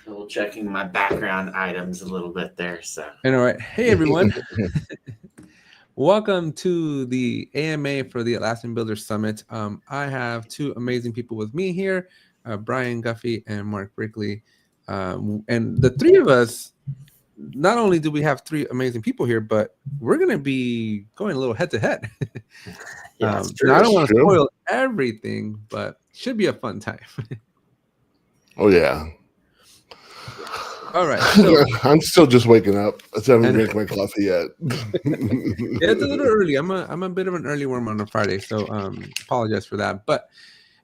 Double checking my background items a little bit there. So, And all right. Hey, everyone. Welcome to the AMA for the Atlassian Builders Summit. I have two amazing people with me here, Brian Guffey and Mark Brickley. And the three of us, not only do we have three amazing people here, but we're going to be going a little head to head. yeah, that's Now, true. I don't want to spoil everything, but should be a fun time. Oh, yeah. All right. So, I'm still just waking up. I haven't drank my coffee yet. Yeah, it's a little early. I'm a bit of an early worm on a Friday, so apologize for that. But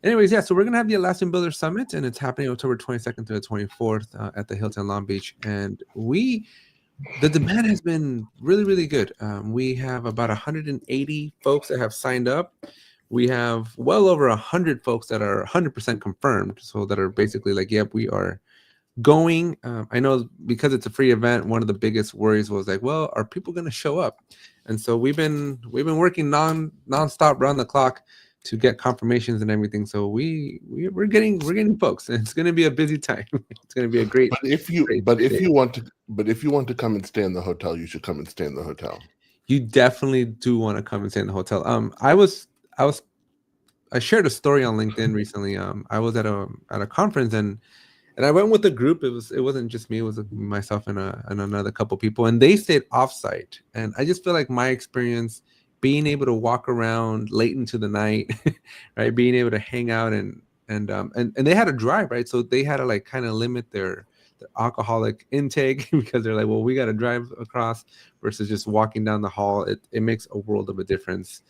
anyways, yeah, so we're gonna have the Atlassian Builders Summit, and it's happening October 22nd to the 24th at the Hilton Long Beach. And the demand has been really, really good. We have about 180 folks that have signed up. We have well over 100 folks that are 100% confirmed, so that are basically like, yep, we are going. I know because it's a free event, one of the biggest worries was like, well, are people going to show up? And so we've been working nonstop around the clock to get confirmations and everything. So we're getting folks, and it's going to be a busy time. It's going to be a great. But if you want to come and stay in the hotel, you should come and stay in the hotel. You definitely do want to come and stay in the hotel. I shared a story on LinkedIn recently. I was at a conference and I went with a group. It wasn't just me. It was myself and another couple people, and they stayed offsite. And I just feel like my experience being able to walk around late into the night, right? Being able to hang out and they had to drive, right? So they had to like kind of limit their alcoholic intake because they're like, well, we got to drive across versus just walking down the hall. It makes a world of a difference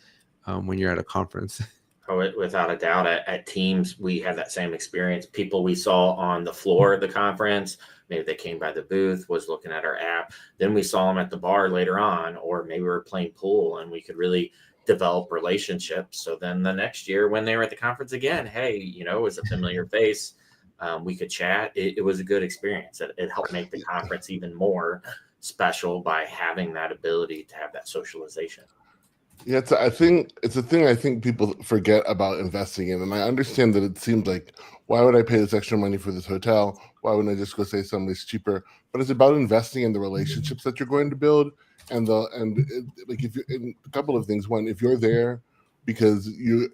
when you're at a conference. Oh, without a doubt, at Teams, we had that same experience. People we saw on the floor of the conference, maybe they came by the booth, was looking at our app. Then we saw them at the bar later on, or maybe we were playing pool, and we could really develop relationships. So then the next year when they were at the conference again, hey, it was a familiar face. We could chat. It was a good experience. It helped make the conference even more special by having that ability to have that socialization. Yeah, it's a thing I think people forget about investing in. And I understand that it seems like, why would I pay this extra money for this hotel? Why wouldn't I just go stay someplace cheaper? But it's about investing in the relationships that you're going to build. Like if you in a couple of things. One, if you're there because you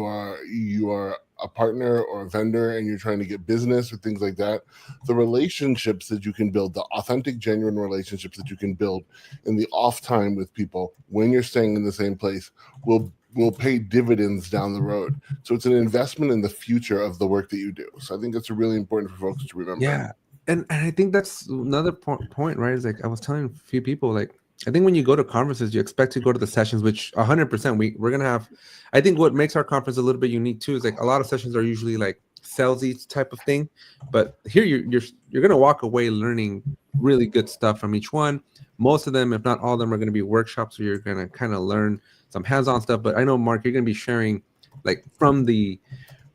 are a partner or a vendor and you're trying to get business or things like that, the relationships that you can build, the authentic, genuine relationships that you can build in the off time with people when you're staying in the same place will pay dividends down the road. So it's an investment in the future of the work that you do. So I think that's really important for folks to remember. Yeah. And I think that's another point, right? Is like I was telling a few people, like, I think when you go to conferences, you expect to go to the sessions, which 100% we're going to have. I think what makes our conference a little bit unique too is like a lot of sessions are usually like salesy type of thing, but here you're going to walk away learning really good stuff from each one. Most of them, if not all of them, are going to be workshops where you're going to kind of learn some hands-on stuff. But I know, Mark, you're going to be sharing like from the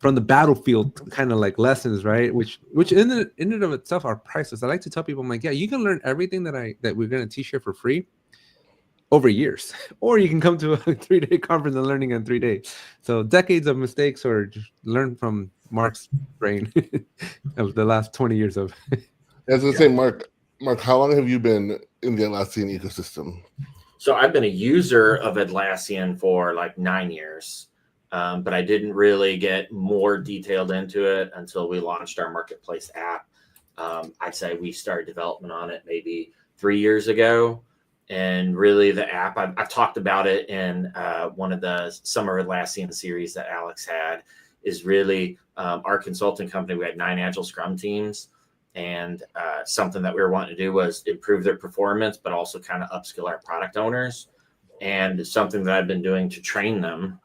battlefield kind of like lessons, right? Which in and of itself are priceless. I like to tell people, I'm like, yeah, you can learn everything that we're going to teach here for free over years, or you can come to a 3-day conference and learning in 3 days. So decades of mistakes, or just learn from Mark's brain of the last 20 years of. As I say, Mark, how long have you been in the Atlassian ecosystem? So I've been a user of Atlassian for like 9 years. But I didn't really get more detailed into it until we launched our marketplace app. I'd say we started development on it maybe 3 years ago. And really the app, I've talked about it in one of the Summer Atlassian series that Alex had, is really our consulting company. We had 9 Agile Scrum teams. And something that we were wanting to do was improve their performance, but also kind of upskill our product owners. And something that I've been doing to train them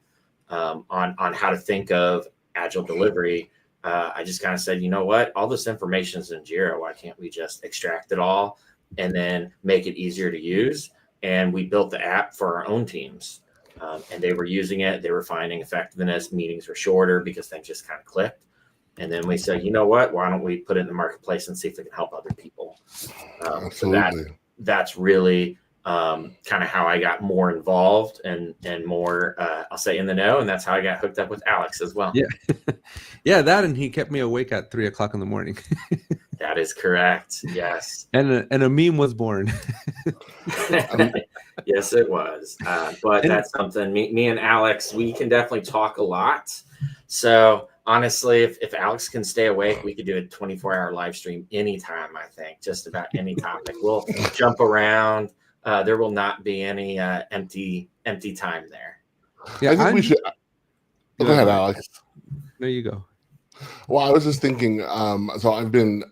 on how to think of agile delivery. I just kind of said, you know what, all this information is in Jira. Why can't we just extract it all and then make it easier to use? And we built the app for our own teams. And they were using it. They were finding effectiveness. Meetings were shorter because things just kind of clicked. And then we said, you know what, why don't we put it in the marketplace and see if it can help other people? So that's really kind of how I got more involved and more, I'll say, in the know. And that's how I got hooked up with Alex as well. Yeah. Yeah, that, and he kept me awake at 3:00 in the morning. That is correct. Yes. And a meme was born. Yes, it was. But that's something me and Alex, we can definitely talk a lot. So honestly, if Alex can stay awake, we could do a 24-hour live stream anytime, I think, just about any topic. We'll jump around. There will not be any empty time there. Yeah, I think we should. Go ahead, Alex. There you go. Well, I was just thinking. So I've been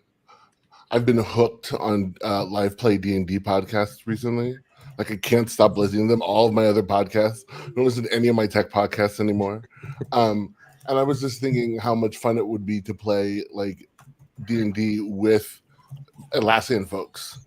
hooked on live play D&D podcasts recently. Like, I can't stop listening to them. All of my other podcasts. I don't listen to any of my tech podcasts anymore. And I was just thinking how much fun it would be to play like D&D with Atlassian folks.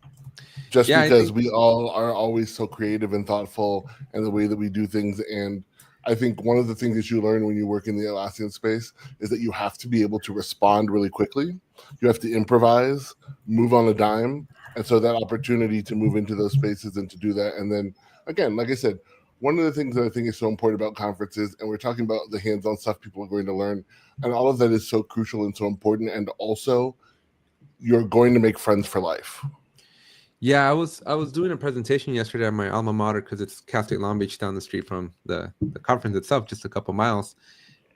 Just because we all are always so creative and thoughtful in the way that we do things. And I think one of the things that you learn when you work in the Atlassian space is that you have to be able to respond really quickly. You have to improvise, move on a dime. And so that opportunity to move into those spaces and to do that. And then, again, like I said, one of the things that I think is so important about conferences, and we're talking about the hands-on stuff people are going to learn, and all of that is so crucial and so important. And also, you're going to make friends for life. Yeah, I was doing a presentation yesterday at my alma mater, because it's Cal State Long Beach down the street from the conference itself, just a couple miles.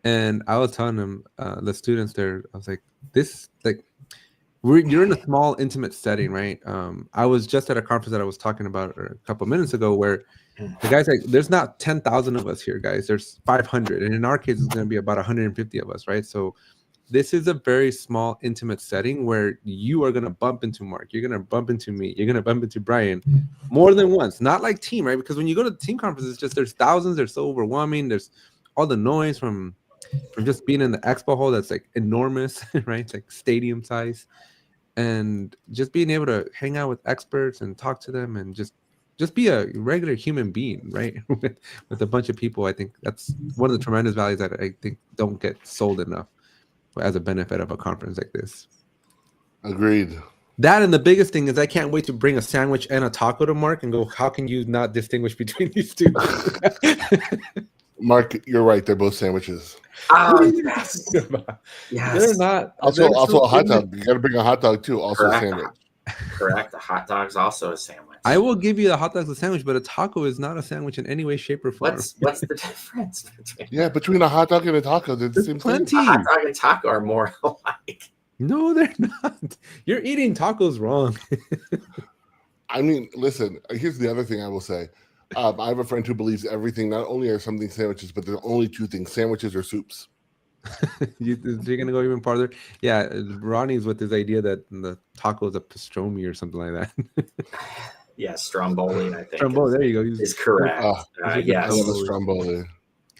And I was telling them, the students there, I was like, you're in a small, intimate setting, right? I was just at a conference that I was talking about a couple minutes ago, where the guy's like, there's not 10,000 of us here, guys. There's 500. And in our case, it's going to be about 150 of us, right? So this is a very small, intimate setting where you are going to bump into Mark. You're going to bump into me. You're going to bump into Brian more than once. Not like team, right? Because when you go to the team conferences, just there's thousands. They're so overwhelming. There's all the noise from just being in the expo hall that's like enormous, right? It's like stadium size. And just being able to hang out with experts and talk to them and just be a regular human being, right? with a bunch of people. I think that's one of the tremendous values that I think don't get sold enough as a benefit of a conference like this. Agreed. That, and the biggest thing is I can't wait to bring a sandwich and a taco to Mark and go, how can you not distinguish between these two? Mark, you're right. They're both sandwiches. Yes. Yes. They're not. Also a hot dog. You got to bring a hot dog too. Also Correct. a sandwich. Correct. A hot dog's also a sandwich. I will give you the hot dog's a sandwich, but a taco is not a sandwich in any way, shape, or form. What's the difference between? Yeah, between a hot dog and a taco, they're the same plenty. thing. A hot dog and taco are more alike. No, they're not. You're eating tacos wrong. I mean, listen, here's the other thing I will say. I have a friend who believes everything, not only are something sandwiches, but there are only two things, sandwiches or soups. You're going to go even farther? Yeah, Ronnie's with this idea that the taco is a pastrami or something like that. Yeah, stromboli, I think. Stromboli, there you go. Is correct. Yes. I love a stromboli.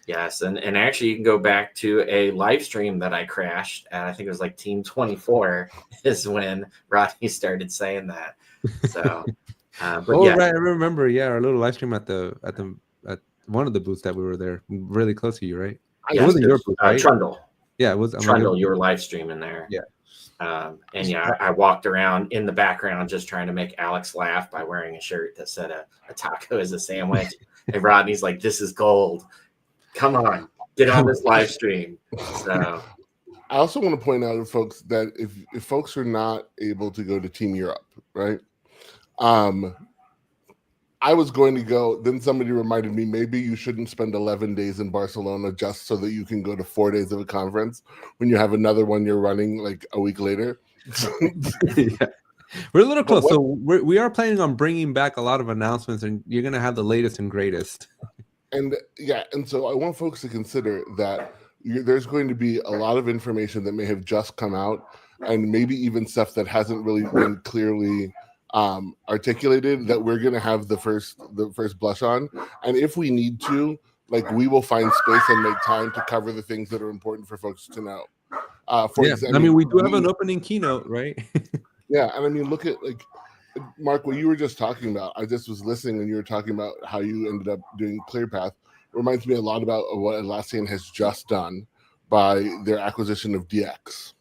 Yes, and actually you can go back to a live stream that I crashed, and I think it was like Team 24 is when Rodney started saying that. So, but yeah. Right, I remember. Yeah, our little live stream at one of the booths that we were there, really close to you, right? Yes, it wasn't your booth, right? Trundle. Yeah, it was Trundle. You were live streaming there. Yeah. And yeah, I walked around in the background just trying to make Alex laugh by wearing a shirt that said a taco is a sandwich. And Rodney's like, "This is gold. Come on, get on this live stream." So I also want to point out to folks that if folks are not able to go to Team Europe, right? I was going to go, then somebody reminded me, maybe you shouldn't spend 11 days in Barcelona just so that you can go to 4 days of a conference when you have another one you're running like a week later. Yeah. We're a little close. So we are planning on bringing back a lot of announcements, and you're going to have the latest and greatest. And yeah, and so I want folks to consider that there's going to be a lot of information that may have just come out, and maybe even stuff that hasn't really been clearly articulated that we're going to have the first blush on. And if we need to, like, we will find space and make time to cover the things that are important for folks to know. For example, I mean, we do have an opening keynote, right? Yeah, and I mean, look at, like, Mark, what you were just talking about. I just was listening, and you were talking about how you ended up doing ClearPath. It reminds me a lot about what Atlassian has just done by their acquisition of DX.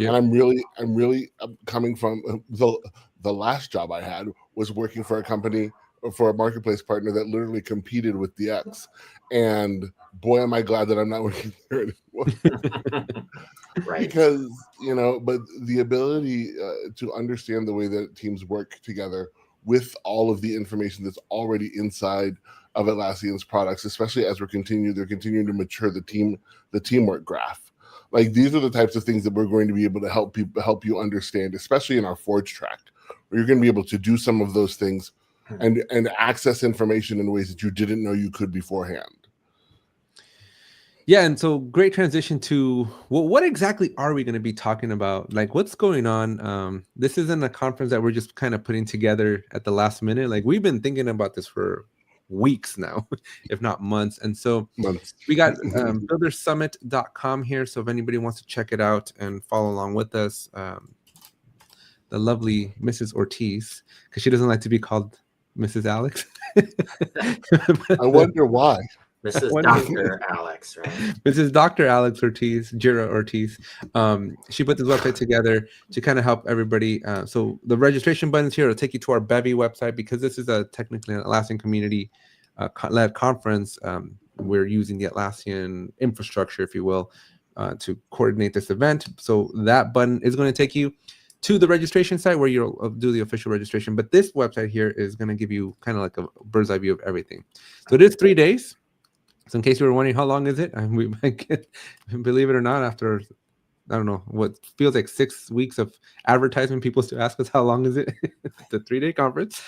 And I'm really coming from the last job I had was working for a company, for a marketplace partner that literally competed with DX. And boy, am I glad that I'm not working there anymore. Right. Because, but the ability to understand the way that teams work together with all of the information that's already inside of Atlassian's products, especially as they're continuing to mature the teamwork graph. Like, these are the types of things that we're going to be able to help you understand, especially in our Forge track, where you're going to be able to do some of those things and access information in ways that you didn't know you could beforehand. Yeah, and so great transition to what exactly are we going to be talking about? Like, what's going on? This isn't a conference that we're just kind of putting together at the last minute. Like, we've been thinking about this for weeks now, if not months. And so we got buildersummit.com here. So if anybody wants to check it out and follow along with us, the lovely Mrs. Ortiz, because she doesn't like to be called Mrs. Alex. I wonder why. Mrs. Dr. Alex, right? Mrs. Dr. Alex Ortiz, Jira Ortiz. She put this website together to kind of help everybody. So the registration buttons here will take you to our Bevy website, because this is technically an Atlassian community led conference. We're using the Atlassian infrastructure, if you will, to coordinate this event. So that button is going to take you to the registration site where you'll do the official registration. But this website here is going to give you kind of like a bird's eye view of everything. So it is 3 days. So in case you were wondering how long is it, believe it or not, after, I don't know, what feels like 6 weeks of advertisement, people still ask us how long is it. It's a 3-day conference.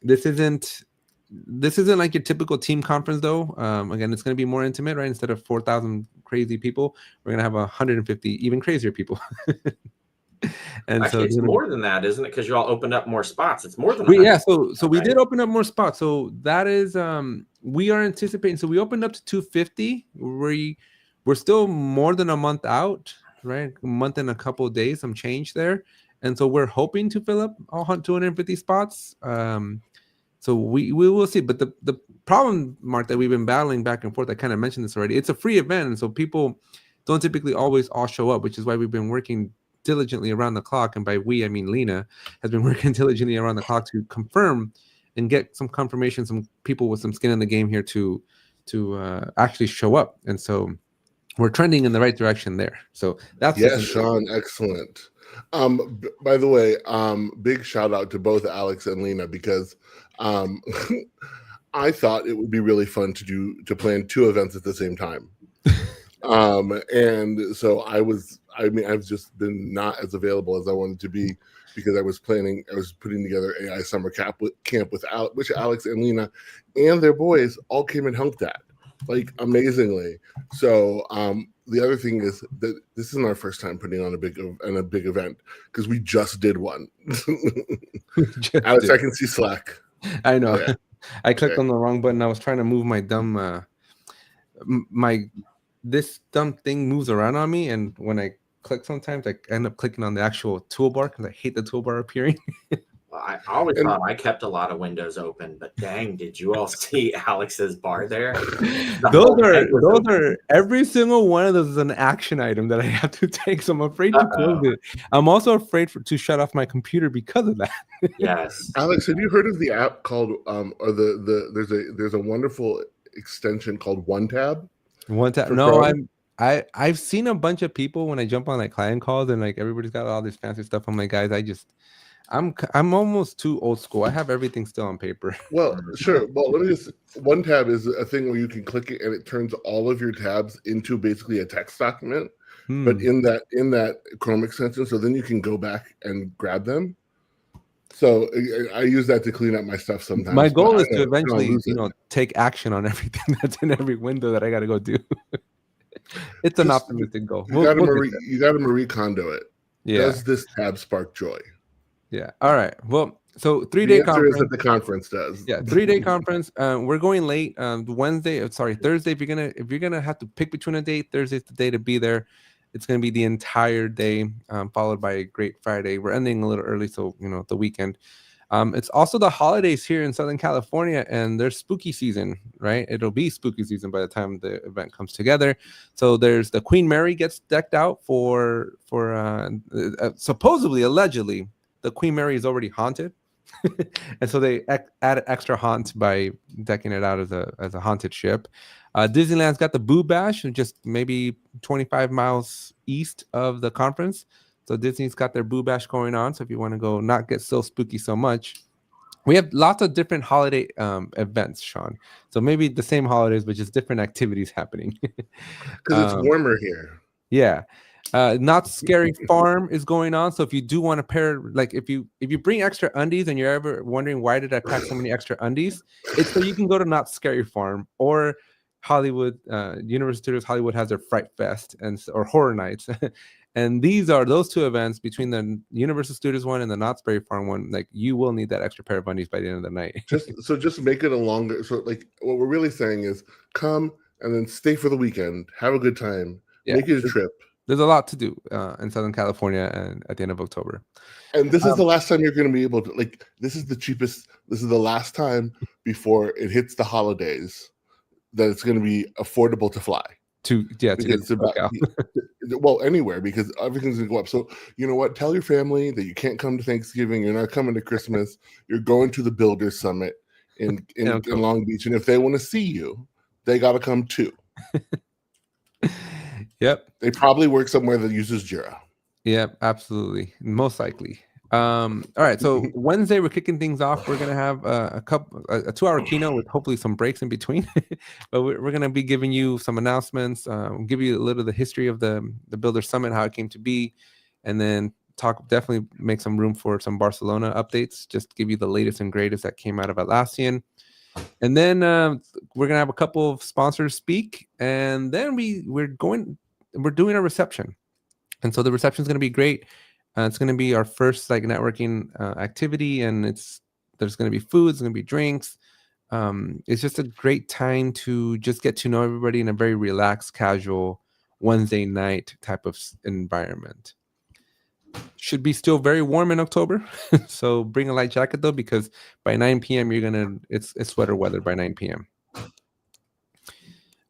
This isn't like your typical team conference, though. Again, it's going to be more intimate, right? Instead of 4,000 crazy people, we're going to have 150 even crazier people. And actually, it's more than that, isn't it? Because you all opened up more spots. It's more than so we did open up more spots. So that is we are anticipating. So we opened up to 250. We're still more than a month out, right? A month and a couple of days, some change there. And so we're hoping to fill up all 250 spots. So we will see. But the problem, Mark, that we've been battling back and forth, I kind of mentioned this already. It's a free event, and so people don't typically always all show up, which is why we've been working diligently around the clock. And by we, I mean Lena has been working diligently around the clock to confirm and get some confirmation, some people with some skin in the game here to actually show up. And so we're trending in the right direction there. So that's Sean, excellent. By the way, big shout out to both Alex and Lena, because I thought it would be really fun to plan 2 events at the same time. And so I've just been not as available as I wanted to be, because I was putting together AI summer camp with which Alex and Lena and their boys all came and helped at, like, amazingly. So the other thing is that this isn't our first time putting on a big event, because we just did one. Alex, I can see Slack. I know. Yeah. I clicked on the wrong button. I was trying to move my dumb this dumb thing moves around on me, and when I click, sometimes I end up clicking on the actual toolbar because I hate the toolbar appearing. Well, I always thought I kept a lot of windows open, but dang, did you all see Alex's bar there? Those are every single one of those is an action item that I have to take, so I'm afraid to close it. I'm also afraid to shut off my computer because of that. Yes. Alex, have you heard of the app called or there's a wonderful extension called OneTab? OneTab. No, I've seen a bunch of people when I jump on like client calls and like everybody's got all this fancy stuff. I'm like, guys, I'm almost too old school. I have everything still on paper. Well, sure. Well, OneTab is a thing where you can click it and it turns all of your tabs into basically a text document, but in that Chrome extension. So then you can go back and grab them. So I use that to clean up my stuff sometimes. My goal is to eventually, take action on everything that's in every window that I got to go do. It's an optimistic goal. You got to Marie Kondo it. Yeah. Does this tab spark joy? Yeah. All right. Well, so 3-day conference. Is that the conference does. Yeah, 3-day conference. We're going late. Thursday. If you're gonna have to pick between a date, Thursday's the day to be there. It's gonna be the entire day, followed by a great Friday. We're ending a little early, so the weekend. It's also the holidays here in Southern California, and there's spooky season, right? It'll be spooky season by the time the event comes together. So there's the Queen Mary gets decked out for supposedly, allegedly, the Queen Mary is already haunted. And so they added extra haunt by decking it out as a haunted ship. Disneyland's got the Boo Bash, just maybe 25 miles east of the conference. So Disney's got their Boo Bash going on. So if you want to go not get so spooky so much, we have lots of different holiday events, Sean. So maybe the same holidays, but just different activities happening. Because it's warmer here. Yeah. Not Scary Farm is going on. So if you do want to pair, like if you bring extra undies and you're ever wondering why did I pack so many extra undies, it's so you can go to Not Scary Farm or Hollywood. Universal Studios Hollywood has their Fright Fest or Horror Nights. And those two events, between the Universal Studios one and the Knott's Berry Farm one, like you will need that extra pair of undies by the end of the night. just make it a longer. So like what we're really saying is come and then stay for the weekend, have a good time, make it a trip. There's a lot to do in Southern California and at the end of October. And this is the last time you're going to be able to, like, this is the cheapest. This is the last time before it hits the holidays that it's going to be affordable to fly. Well, anywhere, because everything's gonna go up. So you know what? Tell your family that you can't come to Thanksgiving. You're not coming to Christmas. You're going to the Builders Summit in Long Beach, and if they want to see you, they got to come too. Yep. They probably work somewhere that uses Jira. Yep, absolutely, most likely. All right, so Wednesday we're kicking things off. We're gonna have a 2-hour keynote with hopefully some breaks in between, but we're gonna be giving you some announcements, give you a little of the history of the Builder Summit, how it came to be, and then definitely make some room for some Barcelona updates. Just give you the latest and greatest that came out of Atlassian, and then we're gonna have a couple of sponsors speak, and then we're doing a reception, and so the reception is gonna be great. It's going to be our first networking activity, and there's going to be food, there's going to be drinks. It's just a great time to just get to know everybody in a very relaxed, casual Wednesday night type of environment. Should be still very warm in October, so bring a light jacket though, because by 9 p.m. it's sweater weather by 9 p.m.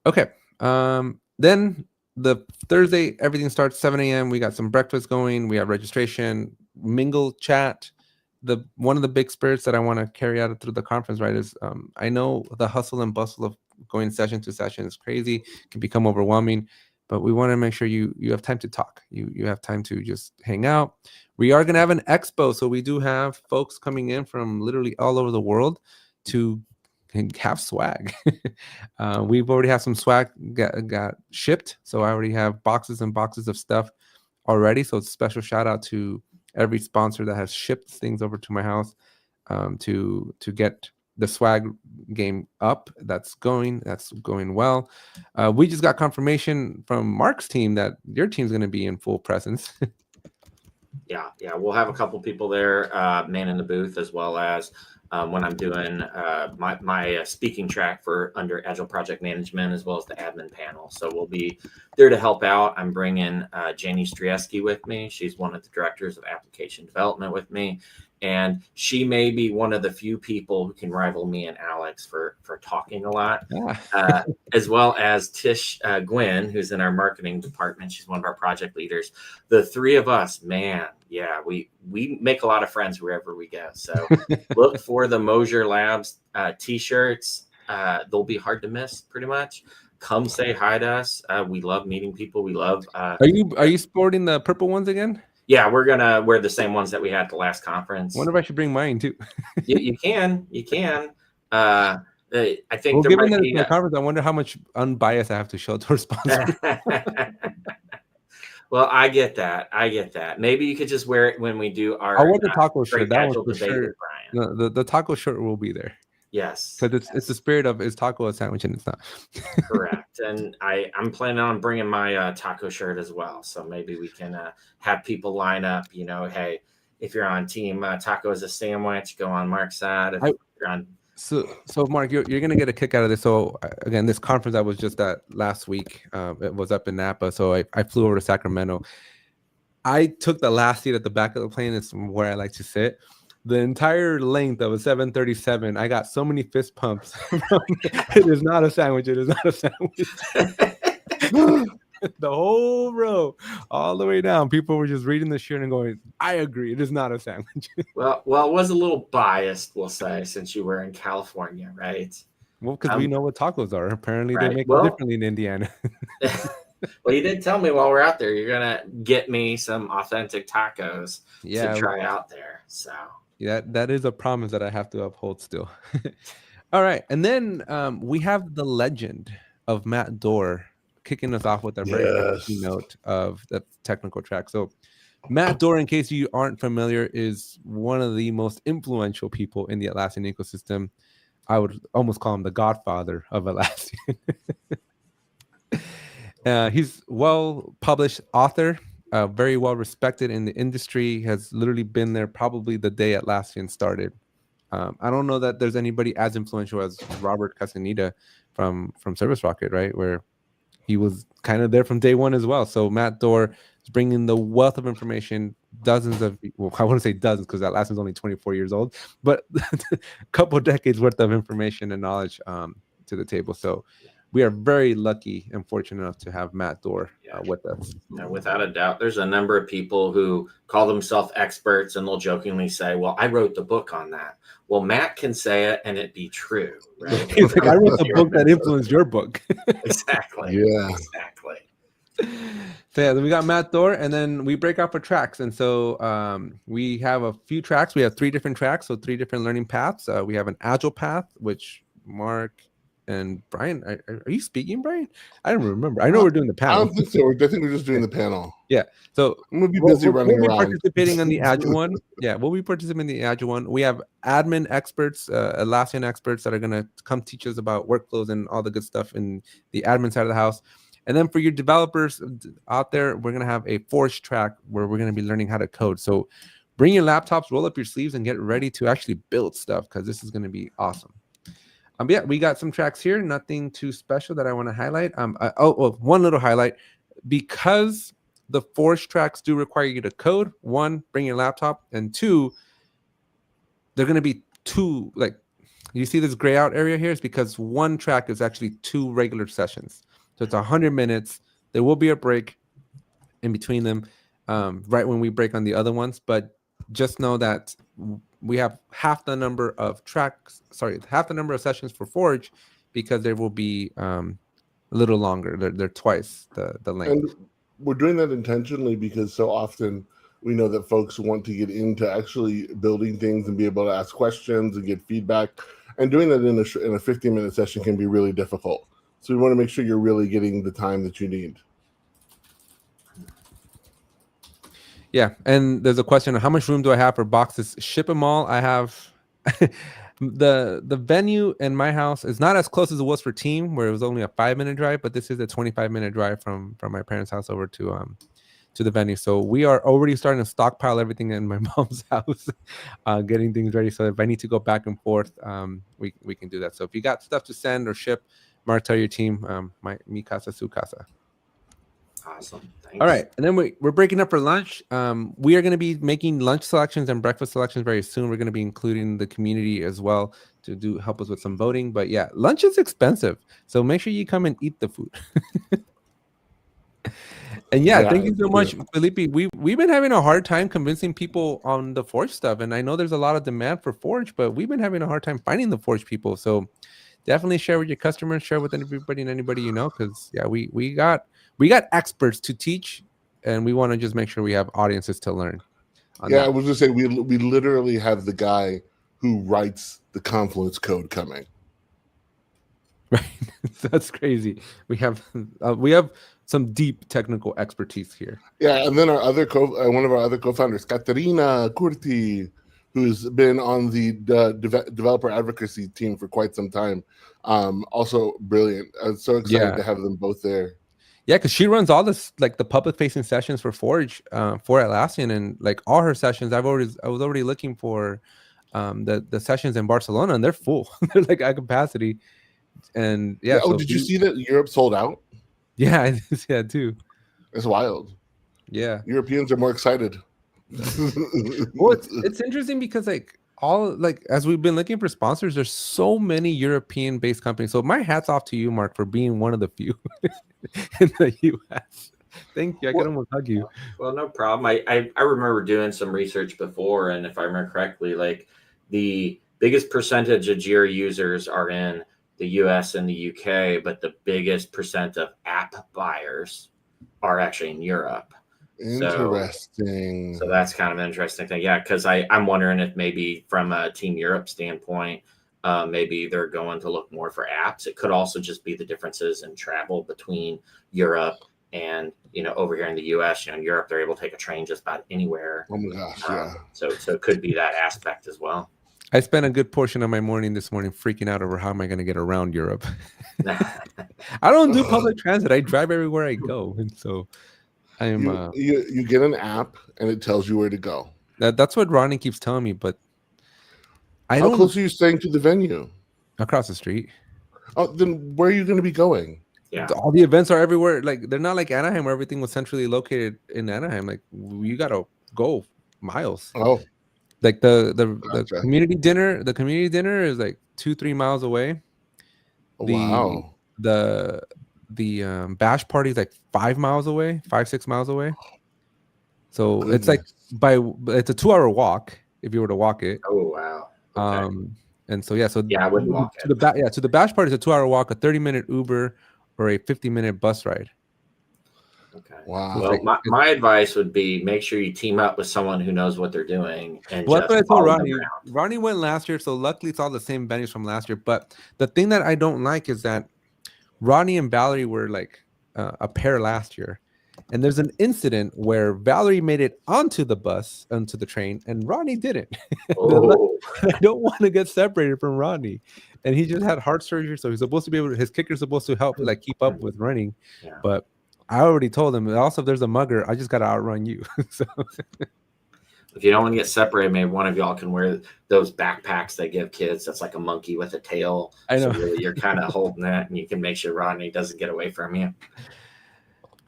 Okay, then. The Thursday, everything starts 7 a.m. We got some breakfast going. We have registration, mingle, chat. One of the big spirits that I want to carry out through the conference, right, is I know the hustle and bustle of going session to session is crazy, can become overwhelming, but we want to make sure you have time to talk. You have time to just hang out. We are going to have an expo, so we do have folks coming in from literally all over the world to have swag. We've already had some swag got shipped, so I already have boxes and boxes of stuff already. So it's a special shout out to every sponsor that has shipped things over to my house to get the swag game up. That's going well. We just got confirmation from Mark's team that your team's going to be in full presence. Yeah, we'll have a couple people there, man in the booth, as well as when I'm doing my speaking track for under Agile Project Management, as well as the admin panel. So we'll be there to help out. I'm bringing Janie Strieski with me. She's one of the directors of application development with me. And she may be one of the few people who can rival me and Alex for talking a lot, as well as Tish Gwynn, who's in our marketing department. She's one of our project leaders. The three of us, man, yeah, we make a lot of friends wherever we go. So look for the Mosier Labs T-shirts. They'll be hard to miss, pretty much. Come say hi to us. We love meeting people. We love. Are you sporting the purple ones again? Yeah, we're gonna wear the same ones that we had at the last conference. Wonder if I should bring mine too. you can. I think there given that it's a conference, I wonder how much unbiased I have to show to our sponsor. Well, I get that. Maybe you could just wear it when we do our. I'll wear the taco shirt. That was for sure. No, the taco shirt will be there. Yes, because it's the spirit of is taco a sandwich, and it's not. Correct, and I'm planning on bringing my taco shirt as well. So maybe we can have people line up. Hey, if you're on team taco as a sandwich, go on Mark's side. If you're on. So Mark, you're gonna get a kick out of this. So again, this conference I was just at last week, it was up in Napa. So I flew over to Sacramento. I took the last seat at the back of the plane. It's where I like to sit. the entire length of a 737. I got so many fist pumps. It is not a sandwich. It is not a sandwich. The whole row, all the way down, people were just reading the shirt and going, "I agree. It is not a sandwich." Well, it was a little biased, we'll say, since you were in California, right? Well, because we know what tacos are. Apparently, they right. make Well, it differently in Indiana. Well, you did tell me while we're out there, you're gonna get me some authentic tacos to try out there. So yeah, that is a promise that I have to uphold still. All right, and then we have the legend of Matt Dorr kicking us off with our very first keynote of the technical track. So Matt Dorr, in case you aren't familiar, is one of the most influential people in the Atlassian ecosystem. I would almost call him the godfather of Atlassian. He's well-published author, very well-respected in the industry, has literally been there probably the day Atlassian started. I don't know that there's anybody as influential as Robert Castaneda from Service Rocket, right? Where he was kind of there from day one as well. So Matt Dorr is bringing the wealth of information, dozens of, well, I wouldn't say dozens because Atlassian's only 24 years old, but a couple of decades worth of information and knowledge to the table. So we are very lucky and fortunate enough to have Matt Dorr with us. Yeah, without a doubt, there's a number of people who call themselves experts and they'll jokingly say, well, I wrote the book on that. Well, Matt can say it and it be true, right? He's like, I wrote the book that influenced your book. Exactly. Yeah. Exactly. So yeah, then we got Matt Dorr, and then we break out for tracks. And so we have a few tracks. We have 3 different tracks, so 3 different learning paths. We have an agile path, which Mark and Brian, are you speaking, Brian? I don't remember. I know we're doing the panel. I don't think so. I think we're just doing the panel. Yeah. So I'm gonna be busy running we'll be around. participating on the Agile one. Yeah, we'll be participating in the Agile one. We have admin experts, Atlassian experts that are gonna come teach us about workflows and all the good stuff in the admin side of the house. And then for your developers out there, we're gonna have a Forge track where we're gonna be learning how to code. So bring your laptops, roll up your sleeves, and get ready to actually build stuff because this is gonna be awesome. Yeah, we got some tracks here. Nothing too special that I want to highlight. One little highlight. Because the Forge tracks do require you to code, 1, bring your laptop, and 2, they're going to be 2, like, you see this gray out area here? It's because 1 track is actually 2 regular sessions. So it's 100 minutes. There will be a break in between them right when we break on the other ones. But just know that we have half the number of sessions for Forge because there will be a little longer. They're twice the length. And we're doing that intentionally because so often we know that folks want to get into actually building things and be able to ask questions and get feedback. And doing that in a 15-minute session can be really difficult. So we want to make sure you're really getting the time that you need. Yeah, and there's a question of how much room do I have for boxes? Ship them all. I have the venue in my house is not as close as it was for team, where it was only a 5-minute drive, but this is a 25-minute drive from my parents' house over to the venue. So we are already starting to stockpile everything in my mom's house, getting things ready. So if I need to go back and forth, we can do that. So if you got stuff to send or ship, Mark, tell your team, mi casa, su casa. Awesome. Thanks. All right. And then we're breaking up for lunch. We are going to be making lunch selections and breakfast selections very soon. We're going to be including the community as well to help us with some voting. But yeah, lunch is expensive. So make sure you come and eat the food. And yeah, thank you so much, Felipe. We've been having a hard time convincing people on the Forge stuff. And I know there's a lot of demand for Forge, but we've been having a hard time finding the Forge people. So definitely share with your customers, share with everybody and anybody you know, because yeah, we got experts to teach, and we want to just make sure we have audiences to learn. Yeah, I was just saying we literally have the guy who writes the Confluence code coming. Right, that's crazy. We have some deep technical expertise here. Yeah, and then our other one of our other co-founders, Katerina Curti, who's been on the developer advocacy team for quite some time. Also brilliant. I'm so excited to have them both there. Yeah, because she runs all this, like the public-facing sessions for Forge, for Atlassian, and like all her sessions. I was already looking for the sessions in Barcelona, and they're full. They're like at capacity. And yeah. Oh, did you see that Europe sold out? Yeah, yeah, too. It's wild. Yeah, Europeans are more excited. Well, it's interesting because like all like as we've been looking for sponsors, there's so many European-based companies. So my hat's off to you, Mark, for being one of the few in the US. Thank you. I can almost hug you. Well, no problem. I remember doing some research before, and if I remember correctly, like the biggest percentage of Jira users are in the US and the UK, but the biggest percent of app buyers are actually in Europe. Interesting. So that's kind of an interesting thing. Yeah, because I'm wondering if maybe from a Team Europe standpoint, maybe they're going to look more for apps. It could also just be the differences in travel between Europe and over here in the US. In Europe, they're able to take a train just about anywhere. Oh my gosh, yeah. So it could be that aspect as well. I spent a good portion of my morning this morning freaking out over how am I going to get around Europe. I don't do public transit. I drive everywhere I go, and so I am. You get an app and it tells you where to go. That's what Ronnie keeps telling me, but How close are you staying to the venue? Across the street. Oh, then where are you going to be going? Yeah, all the events are everywhere. Like they're not like Anaheim where everything was centrally located in Anaheim. Like you gotta go miles. Oh, like the Gotcha. community dinner. The community dinner is like 2-3 miles away. Wow. The bash party is like 5 miles away, 5-6 miles away. So it's like it's a 2-hour walk if you were to walk it. Oh wow. Okay. And so I wouldn't walk to the bash party is a 2-hour walk, a 30-minute Uber, or a 50-minute bus ride. Okay. Wow. Well, my advice would be make sure you team up with someone who knows what they're doing. And that's what I told Ronnie. Around. Ronnie went last year, so luckily it's all the same venues from last year. But the thing that I don't like is that Ronnie and Valerie were like a pair last year. And there's an incident where Valerie made it onto the train, and Ronnie didn't. Oh. I don't want to get separated from Ronnie. And he just had heart surgery, so he's supposed to be his kicker's supposed to help like keep up with running. Yeah. But I already told him, also if there's a mugger, I just got to outrun you. So if you don't want to get separated, maybe one of y'all can wear those backpacks they give kids. That's like a monkey with a tail. I know. So really you're kind of holding that, and you can make sure Rodney doesn't get away from you.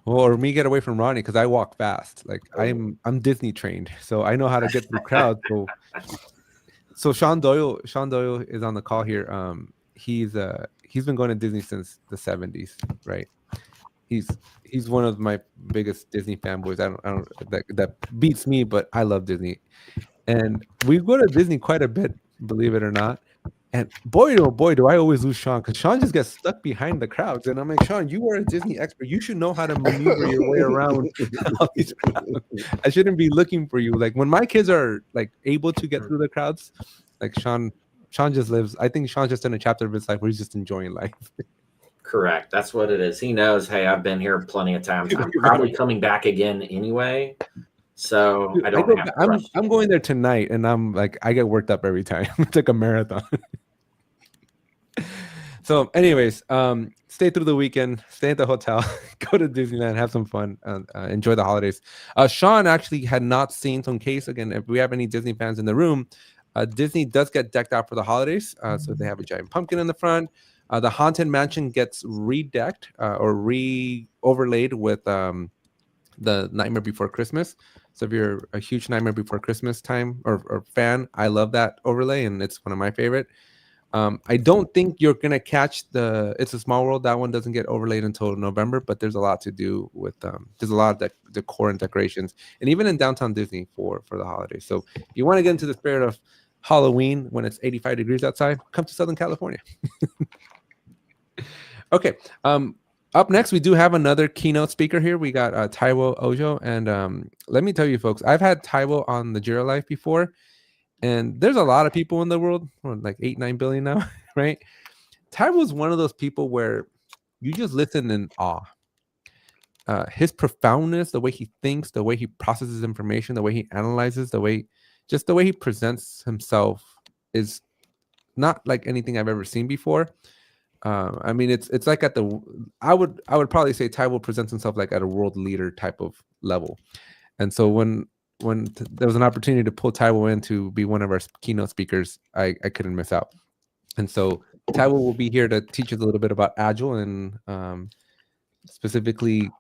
Well, or me get away from Ronnie because I walk fast. Like I'm Disney trained, so I know how to get through crowds. So Sean Doyle is on the call here. He's been going to Disney since the 70s, right? He's one of my biggest Disney fanboys. I don't that beats me, but I love Disney, and we go to Disney quite a bit, believe it or not. And boy, oh boy, do I always lose Sean because Sean just gets stuck behind the crowds. And I'm like, Sean, you are a Disney expert. You should know how to maneuver your way around all these crowds. I shouldn't be looking for you. Like when my kids are like able to get through the crowds, like Sean just lives. I think Sean's just in a chapter of his life where he's just enjoying life. Correct. That's what it is. He knows, hey, I've been here plenty of times. I'm probably coming back again anyway. So I don't have to rush. I'm going there tonight, and I'm like, I get worked up every time. It's like a marathon. So, anyways, stay through the weekend, stay at the hotel, go to Disneyland, have some fun, enjoy the holidays. Sean actually had not seen, so in case, again, if we have any Disney fans in the room, Disney does get decked out for the holidays. So they have a giant pumpkin in the front. The Haunted Mansion gets redecked or re-overlaid with the Nightmare Before Christmas. So if you're a huge Nightmare Before Christmas time or fan, I love that overlay, and it's one of my favorite. I don't think you're gonna catch the It's a Small World. That one doesn't get overlaid until November, but there's a lot to do with there's a lot of decor and decorations, and even in downtown Disney for the holidays. So if you want to get into the spirit of Halloween when it's 85 degrees outside, come to Southern California. Okay. Up next, we do have another keynote speaker here. We got Taiwo Ojo, and let me tell you, folks, I've had Taiwo on the Jira Life before. And there's a lot of people in the world, like 8-9 billion now, right? Taiwo is one of those people where you just listen in awe. His profoundness, the way he thinks, the way he processes information, the way he analyzes, the way he presents himself is not like anything I've ever seen before. I mean, it's like I would probably say Taiwo presents himself like at a world leader type of level. And so when there was an opportunity to pull Taiwo in to be one of our keynote speakers, I couldn't miss out. And so Taiwo will be here to teach us a little bit about Agile, and specifically,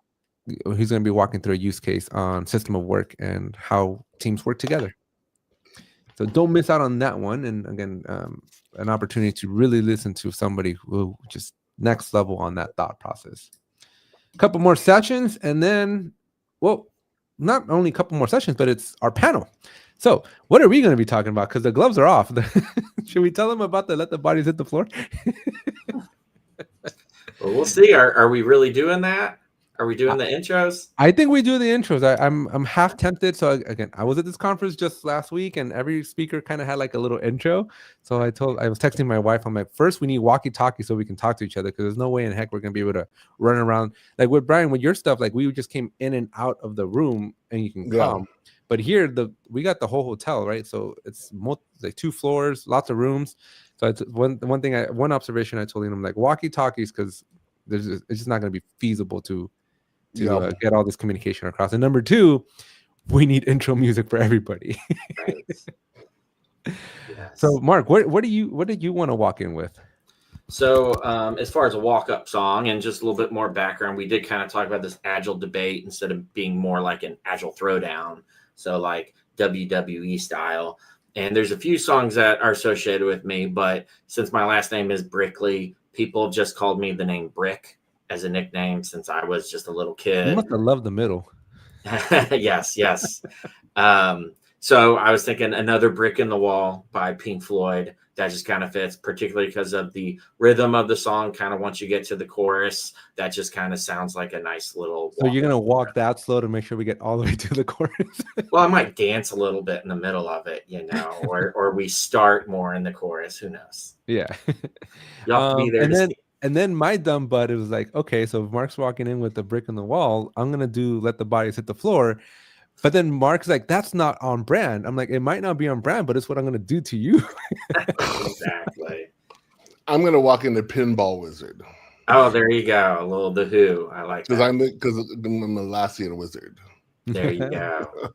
he's going to be walking through a use case on system of work and how teams work together. So don't miss out on that one. And again, an opportunity to really listen to somebody who just next level on that thought process. A couple more sessions, and then, well, not only a couple more sessions, but it's our panel. So what are we going to be talking about? Because the gloves are off. Should we tell them about the let the bodies hit the floor? Well, we'll see. Are we really doing that? Are we doing the intros? I think we do the intros. I'm half tempted. So again, I was at this conference just last week, and every speaker kind of had like a little intro. So I was texting my wife. I'm like, first we need walkie-talkie so we can talk to each other, because there's no way in heck we're gonna be able to run around like with Brian with your stuff. Like we just came in and out of the room, and you can come. But here we got the whole hotel, right? So it's like 2 floors, lots of rooms. So one observation I told him, I'm like, walkie-talkies, because it's just not going to be feasible to get all this communication across. And number 2, we need intro music for everybody. Right. Yes. So Mark, what do you want to walk in with? So as far as a walk-up song and just a little bit more background, we did kind of talk about this agile debate instead of being more like an agile throwdown. So like WWE style. And there's a few songs that are associated with me, but since my last name is Brickley, people have just called me the name Brick as a nickname since I was just a little kid. You must have loved the middle. Yes. So I was thinking Another Brick in the Wall by Pink Floyd. That just kind of fits, particularly because of the rhythm of the song. Kind of once you get to the chorus, that just kind of sounds like a nice little. So you're going to walk that slow to make sure we get all the way to the chorus? Well, I might dance a little bit in the middle of it, or we start more in the chorus. Who knows? Yeah. You have to be there. And then my dumb butt, it was like, okay, so if Mark's walking in with the brick in the wall, I'm going to do Let the Bodies Hit the Floor. But then Mark's like, that's not on brand. I'm like, it might not be on brand, but it's what I'm going to do to you. Exactly. I'm going to walk into Pinball Wizard. Oh, there you go. A little The Who. I like that. Because I'm a Atlassian wizard. There you go.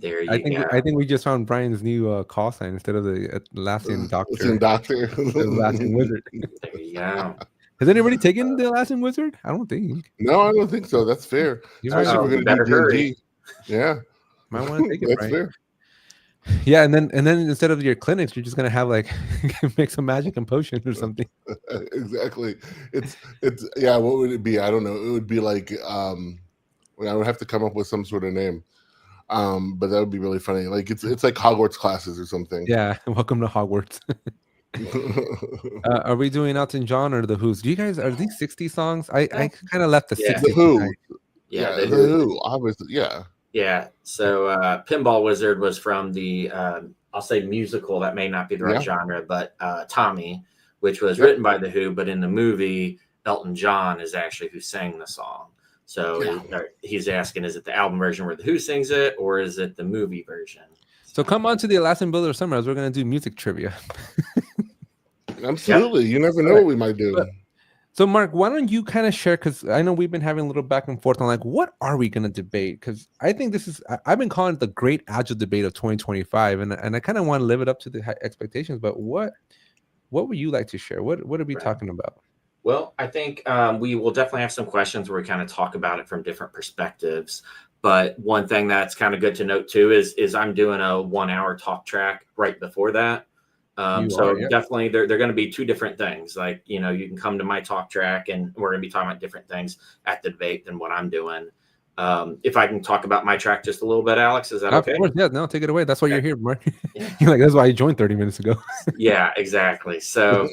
I think we just found Brian's new call sign instead of the Atlassian doctor. Atlassian wizard. There you go. Has anybody taken the Atlassian wizard? I don't think. No, I don't think so. That's fair. Especially if we're going to do D&D. Yeah. Might want to take it. That's right? fair. Yeah, and then instead of your clinics, you're just gonna have like make some magic and potion or something. Exactly. It's yeah. What would it be? I don't know. It would be like I would have to come up with some sort of name. But that would be really funny. Like it's like Hogwarts classes or something. Yeah. Welcome to Hogwarts. Are we doing Elton John or the Who's? Do you guys are these 60 songs? I kind of left the 60. The Who. Yeah, the Who. Obviously, yeah. Yeah. So Pinball Wizard was from the I'll say musical, that may not be the right genre, but Tommy, which was written by the Who, but in the movie, Elton John is actually who sang the song. So he's asking, is it the album version where the Who sings it, or is it the movie version? So come on to the Atlassian Builders Summit as we're going to do music trivia. Absolutely. Yep. You never know what we might do. So Mark, why don't you kind of share, because I know we've been having a little back and forth on like, what are we going to debate? Because I think I've been calling it the great agile debate of 2025, and I kind of want to live it up to the high expectations, but what would you like to share? What are we talking about? Well, I think we will definitely have some questions where we kind of talk about it from different perspectives. But one thing that's kind of good to note too is I'm doing a 1-hour talk track right before that. Definitely they're going to be 2 different things. Like, you can come to my talk track and we're going to be talking about different things at the debate than what I'm doing. If I can talk about my track just a little bit, Alex, is that okay? Of course, yeah, no, take it away. That's why you're here, Mark. You're like, that's why I joined 30 minutes ago. Yeah, exactly. So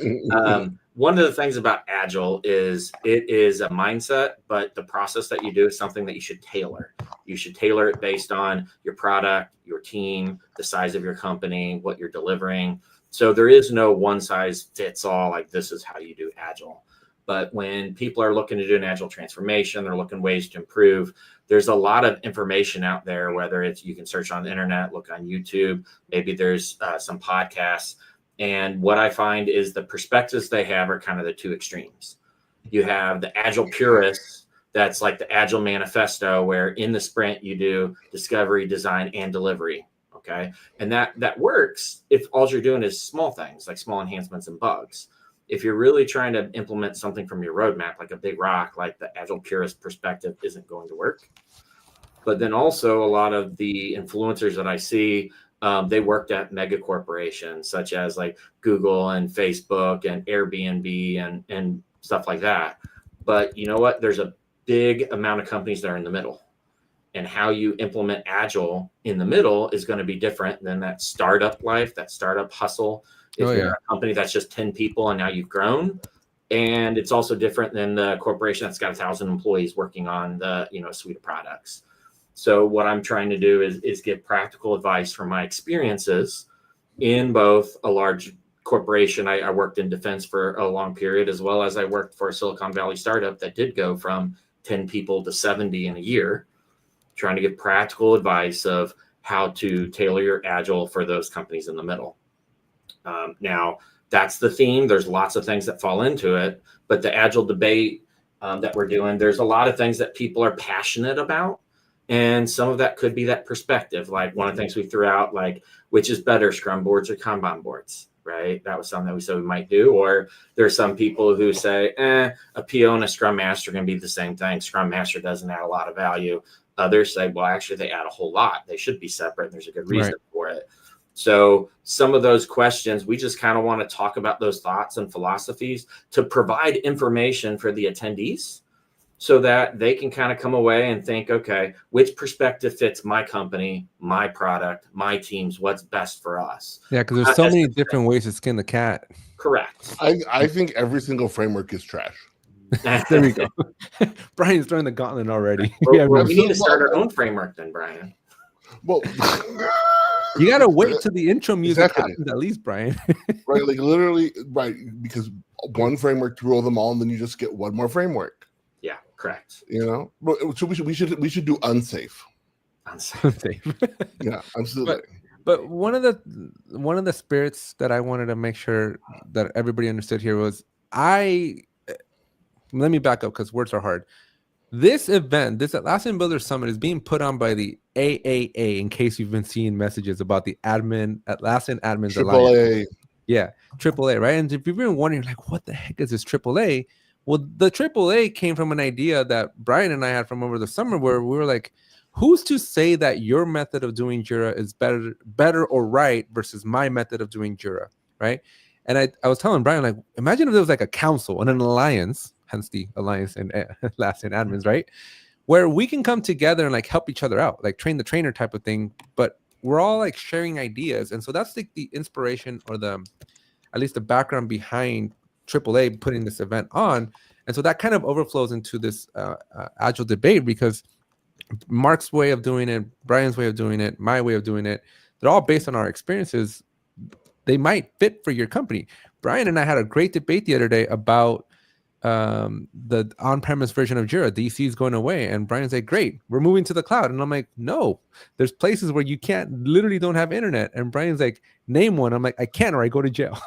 one of the things about Agile is it is a mindset, but the process that you do is something that you should tailor. You should tailor it based on your product, your team, the size of your company, what you're delivering. So there is no one size fits all, like this is how you do Agile. But when people are looking to do an Agile transformation, they're looking ways to improve. There's a lot of information out there, whether it's you can search on the internet, look on YouTube, maybe there's some podcasts. And what I find is the perspectives they have are kind of the 2 extremes. You have the Agile purists, that's like the Agile manifesto, where in the sprint you do discovery, design, and delivery. Okay. And that works if all you're doing is small things like small enhancements and bugs. If you're really trying to implement something from your roadmap, like a big rock, like the Agile purist perspective isn't going to work. But then also a lot of the influencers that I see, They worked at mega corporations such as like Google and Facebook and Airbnb and stuff like that. But you know what? There's a big amount of companies that are in the middle. And how you implement Agile in the middle is going to be different than that startup life, that startup hustle. If you're a company that's just 10 people and now you've grown, and it's also different than the corporation that's got 1,000 employees working on the suite of products. So what I'm trying to do is give practical advice from my experiences in both a large corporation. I worked in defense for a long period, as well as I worked for a Silicon Valley startup that did go from 10 people to 70 in a year, trying to give practical advice of how to tailor your Agile for those companies in the middle. Now, that's the theme. There's lots of things that fall into it, but the Agile debate that we're doing, there's a lot of things that people are passionate about. And some of that could be that perspective. Like one of the things we threw out, like, which is better, Scrum boards or Kanban boards, right? That was something that we said we might do. Or there's some people who say, a PO and a Scrum Master are going to be the same thing. Scrum Master doesn't add a lot of value. Others say, well, actually, they add a whole lot. They should be separate. And there's a good reason for it. So some of those questions, we just kind of want to talk about those thoughts and philosophies to provide information for the attendees so that they can kind of come away and think, okay, which perspective fits my company, my product, my teams, what's best for us? Yeah, because there's so many different ways to skin the cat. Correct. I think every single framework is trash. There we go. Brian's throwing the gauntlet already. Well, we need to start our own framework then, Brian. Well, you got to wait till the intro music happens at least, Brian. Right, like literally, right, because one framework to rule them all, and then you just get one more framework. Yeah, correct. So we should do unsafe. Unsafe. Yeah, absolutely. But one of the spirits that I wanted to make sure that everybody understood here was let me back up because words are hard. This event, this Atlassian Builders Summit, is being put on by the AAA, in case you've been seeing messages about the Atlassian Admins Alliance. Yeah, AAA, right? And if you've been wondering, like, what the heck is this AAA? Well, the AAA came from an idea that Brian and I had from over the summer where we were like, who's to say that your method of doing Jira is better or right versus my method of doing Jira, right? And I was telling Brian, like, imagine if there was like a council and an alliance, hence the alliance and Atlassian admins, right? Where we can come together and like help each other out, like train the trainer type of thing, but we're all like sharing ideas. And so that's like the inspiration or at least the background behind AAA putting this event on. And so that kind of overflows into this Agile debate, because Mark's way of doing it, Brian's way of doing it, my way of doing it, they're all based on our experiences. They might fit for your company. Brian and I had a great debate the other day about the on-premise version of Jira. DC is going away, and Brian's like, great, we're moving to the cloud. And I'm like, no, there's places where you literally don't have internet. And Brian's like, name one. I'm like, I can't, or I go to jail.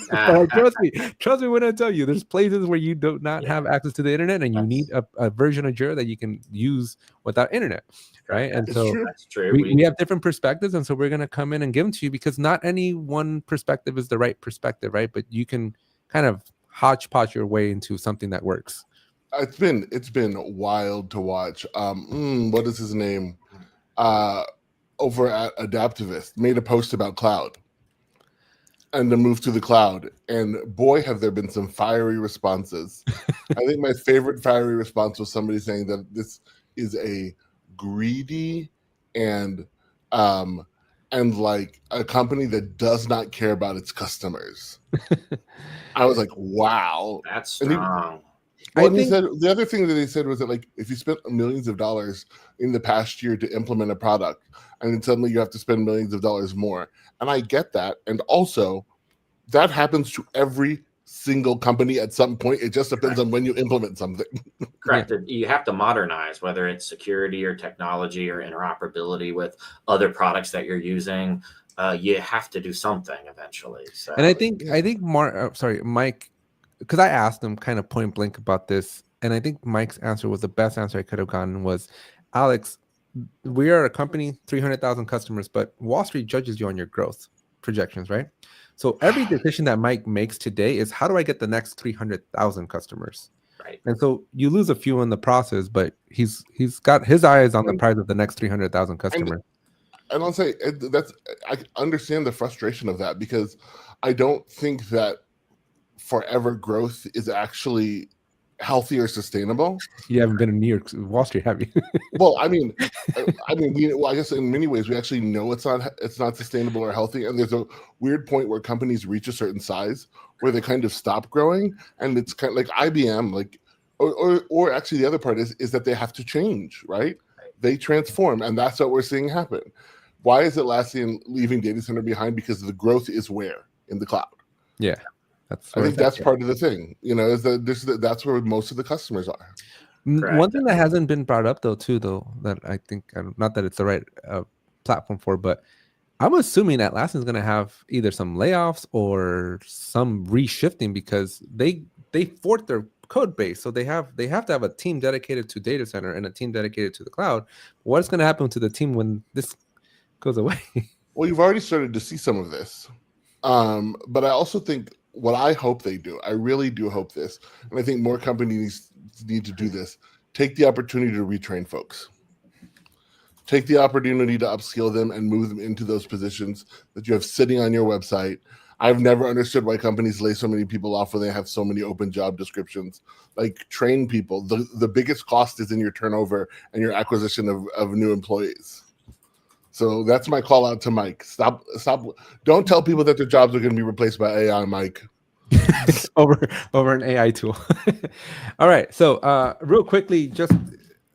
Like, trust me when I tell you, there's places where you do not have access to the internet, and you need a version of Jira that you can use without internet, right? And so that's true. We have different perspectives, and so we're going to come in and give them to you, because not any one perspective is the right perspective, right? But you can kind of hodgepodge your way into something that works. It's been wild to watch. What is his name? Over at Adaptivist made a post about cloud and the move to the cloud. And boy, have there been some fiery responses. I think my favorite fiery response was somebody saying that this is a greedy and like a company that does not care about its customers. I was like, wow, that's strong. He said the other thing that they said was that, like, if you spent millions of dollars in the past year to implement a product, and then suddenly you have to spend millions of dollars more. And I get that. And also, that happens to every single company at some point. It just depends on when you implement something. Correct. You have to modernize, whether it's security or technology or interoperability with other products that you're using. You have to do something eventually. So. And I think Mike, because I asked him kind of point blank about this, and I think Mike's answer was the best answer I could have gotten was, Alex, we are a company, 300,000 customers, but Wall Street judges you on your growth projections, right? So every decision that Mike makes today is, how do I get the next 300,000 customers? Right. And so you lose a few in the process, but he's got his eyes on the prize of the next 300,000 customers. and I'll say I understand the frustration of that, because I don't think that forever growth is actually healthy or sustainable. You haven't been in New York Wall Street, have you? Well, I guess in many ways we actually know it's not sustainable or healthy, and there's a weird point where companies reach a certain size where they kind of stop growing, and it's kind of like IBM, like, or actually the other part is that they have to change, right? They transform, and that's what we're seeing happen. Why is Atlassian leaving data center behind? Because the growth is where? In the cloud. Yeah. I think that's part of the thing, is that that's where most of the customers are. Correct. One thing that hasn't been brought up though, that I think, not that it's the right platform for, but I'm assuming Atlassian is going to have either some layoffs or some reshifting, because they fort their code base, so they have to have a team dedicated to data center and a team dedicated to the cloud. What's going to happen to the team when this goes away? Well, you've already started to see some of this, but I also think what I hope they do, I really do hope this, and I think more companies need to do this, take the opportunity to retrain folks. Take the opportunity to upskill them and move them into those positions that you have sitting on your website. I've never understood why companies lay so many people off when they have so many open job descriptions. Like, train people. The biggest cost is in your turnover and your acquisition of new employees. So that's my call out to Mike. Stop. Don't tell people that their jobs are going to be replaced by AI, Mike. over an AI tool. All right. So real quickly, just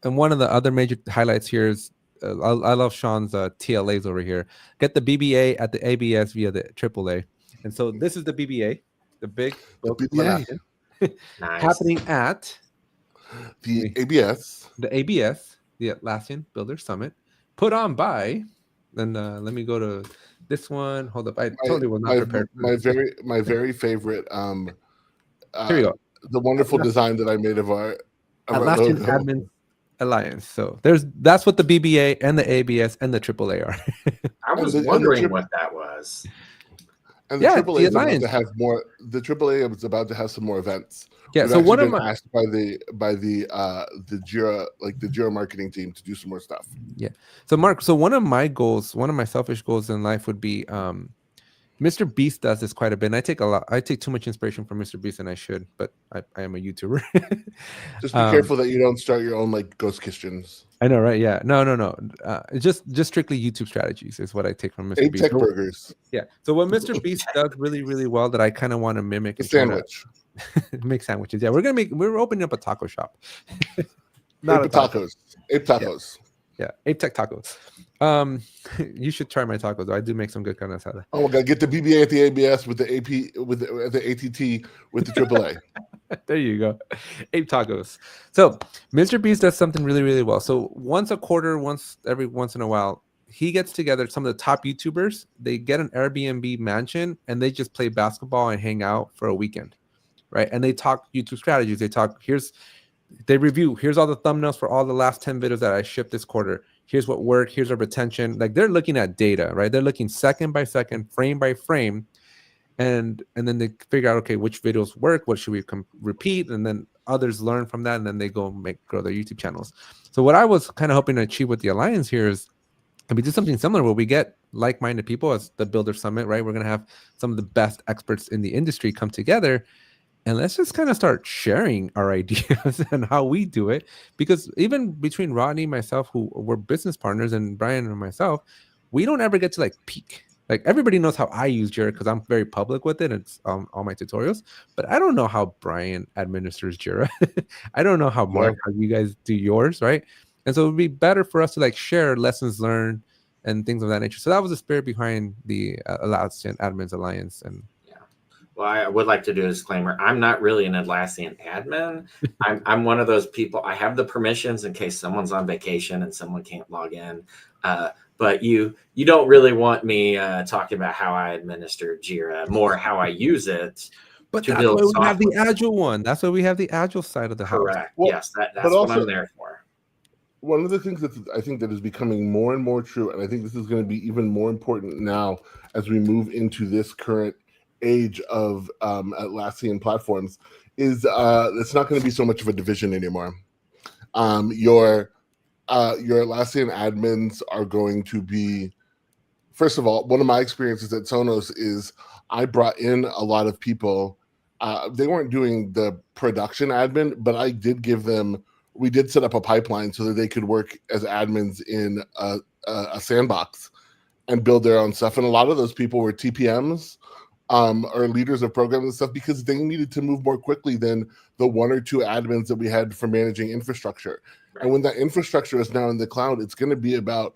and one of the other major highlights here is I love Sean's TLAs over here. Get the BBA at the ABS via the AAA. And so this is the BBA, the big BBA. Nice. happening at the ABS. The ABS, the Atlassian Builders Summit, put on by, and let me go to this one. Hold up. I totally was not prepared. My very favorite Here we go. The wonderful design that I made of our Atlassian logo. Admin Alliance. So that's what the BBA and the ABS and the AAA are. I was wondering what that was. And the AAA is about to have more. The AAA is about to have some more events. Yeah. We've So one of been asked by the Jira, like the Jira marketing team, to do some more stuff. Yeah. So Mark, one of my goals, one of my selfish goals in life would be, Mr. Beast does this quite a bit. And I take too much inspiration from Mr. Beast, and I should, but I am a YouTuber. Just be careful that you don't start your own like ghost kitchens. I know, right? Yeah. No. Just strictly YouTube strategies is what I take from Mr. Beast. Tech burgers. Yeah. So what Mr. Beast does really, really well that I kind of want to mimic is sandwich. Make sandwiches. Yeah, we're opening up a taco shop. Not tacos. Ape tacos. Yeah, Ape Tech Tacos. You should try my tacos. Though. I do make some good carne asada. Oh my god, get the BBA at the ABS with the AP with the ATT with the AAA. There you go. Ape Tacos. So Mr. Beast does something really, really well. So once a quarter, every once in a while, he gets together some of the top YouTubers. They get an Airbnb mansion and they just play basketball and hang out for a weekend. Right. And they talk YouTube strategies. They review, here's all the thumbnails for all the last 10 videos that I shipped this quarter. Here's what worked. Here's our retention. Like, they're looking at data, right? They're looking second by second, frame by frame. And then they figure out, okay, which videos work? What should we repeat? And then others learn from that. And then they go grow their YouTube channels. So what I was kind of hoping to achieve with the Alliance here is, can we do something similar where we get like-minded people as the Builder Summit, right? We're going to have some of the best experts in the industry come together. And let's just kind of start sharing our ideas and how we do it. Because even between Rodney, myself, who we're business partners, and Brian and myself, we don't ever get to like peak. Like, everybody knows how I use Jira because I'm very public with it. It's all my tutorials. But I don't know how Brian administers Jira. I don't know how Mark, how you guys do yours, right? And so it would be better for us to like share lessons learned and things of that nature. So that was the spirit behind the Atlassian Admins Alliance. And well, I would like to do a disclaimer. I'm not really an Atlassian admin. I'm one of those people. I have the permissions in case someone's on vacation and someone can't log in. But you don't really want me talking about how I administer Jira, more how I use it. But that's why we have the Agile one. That's why we have the Agile side of the house. Correct. Well, yes, that's what I'm there for. One of the things that I think that is becoming more and more true, and I think this is going to be even more important now as we move into this current age of Atlassian platforms, is it's not going to be so much of a division anymore. Your Atlassian admins are going to be first of all, one of my experiences at Sonos is I brought in a lot of people. They weren't doing the production admin, but I did give them. We did set up a pipeline so that they could work as admins in a sandbox and build their own stuff. And a lot of those people were TPMs or leaders of programs and stuff because they needed to move more quickly than the one or two admins that we had for managing infrastructure. Right. And when that infrastructure is now in the cloud, it's going to be about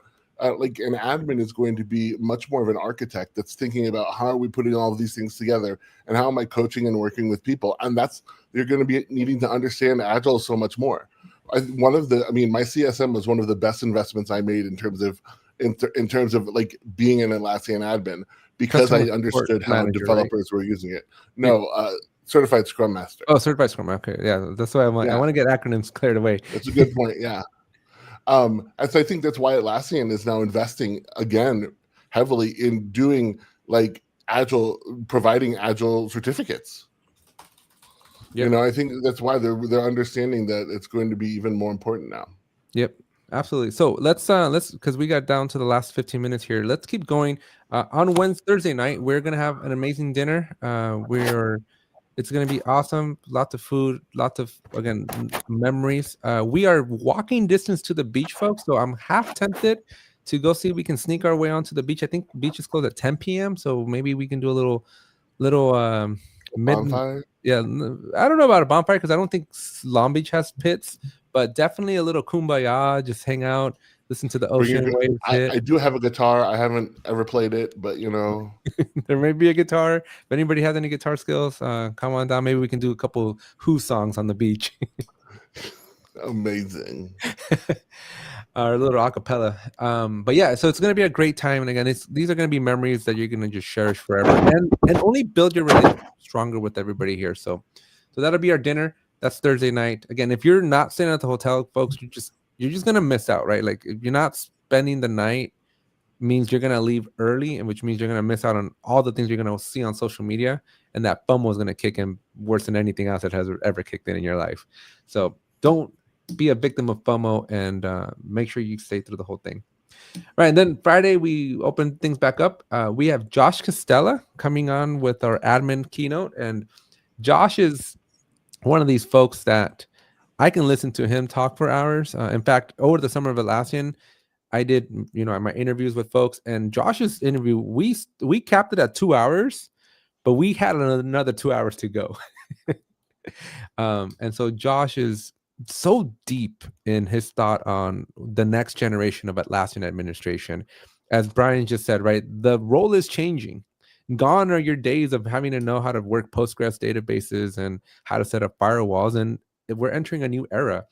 like an admin is going to be much more of an architect that's thinking about how are we putting all of these things together and how am I coaching and working with people. And that's, you're going to be needing to understand Agile so much more. My CSM was one of the best investments I made in terms of like being an Atlassian admin because I understood how manager, developers were using it. No, certified Scrum Master. Oh, certified Scrum. Okay, yeah, that's why I want to get acronyms cleared away. That's a good point. Yeah. And so I think that's why Atlassian is now investing again heavily in doing like Agile, providing Agile certificates. Yep. I think that's why they're understanding that it's going to be even more important now. Yep, absolutely. So let's because we got down to the last 15 minutes here. Let's keep going. On Thursday night, we're gonna have an amazing dinner. It's going to be awesome. Lots of food, lots of, again, memories. We are walking distance to the beach, folks. So I'm half tempted to go see if we can sneak our way onto the beach. I think beach is closed at 10 p.m. So maybe we can do a little bonfire. Yeah, I don't know about a bonfire because I don't think Long Beach has pits, but definitely a little kumbaya, just hang out, listen to the ocean waves. I do have a guitar. I haven't ever played it, but there may be a guitar. If anybody has any guitar skills, come on down. Maybe we can do a couple Who songs on the beach. Amazing. Or a little acapella. But yeah, so it's going to be a great time. And again, these are going to be memories that you're going to just cherish forever and only build your relationship stronger with everybody here. So that'll be our dinner. That's Thursday night. Again, if you're not staying at the hotel, folks, you're just going to miss out, right? Like if you're not spending the night, means you're going to leave early, and which means you're going to miss out on all the things you're going to see on social media. And that FOMO is going to kick in worse than anything else that has ever kicked in your life. So don't be a victim of FOMO and make sure you stay through the whole thing. Right. And then Friday, we open things back up. We have Josh Costella coming on with our admin keynote. And Josh is one of these folks that I can listen to him talk for hours. In fact, over the summer of Atlassian, I did, my interviews with folks, and Josh's interview, we capped it at 2 hours, but we had another 2 hours to go. And so Josh is so deep in his thought on the next generation of Atlassian administration. As Brian just said, right, the role is changing. Gone are your days of having to know how to work Postgres databases and how to set up firewalls. And we're entering a new era.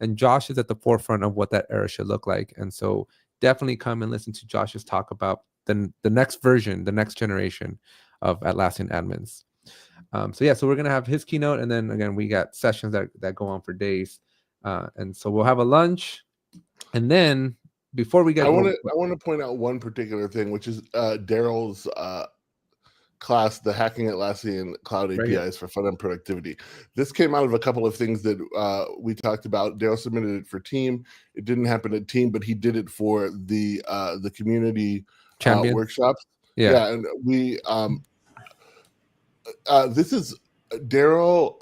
And Josh is at the forefront of what that era should look like. And so definitely come and listen to Josh's talk about the next version, the next generation of Atlassian admins. So we're going to have his keynote. And then, again, we got sessions that go on for days. And so we'll have a lunch. And then before we get... I want to point out one particular thing, which is Daryl's class, the Hacking Atlassian Cloud APIs for Fun and Productivity. This came out of a couple of things that we talked about. Daryl submitted it for Team. It didn't happen at Team, but he did it for the community workshops. Yeah, and we this is Daryl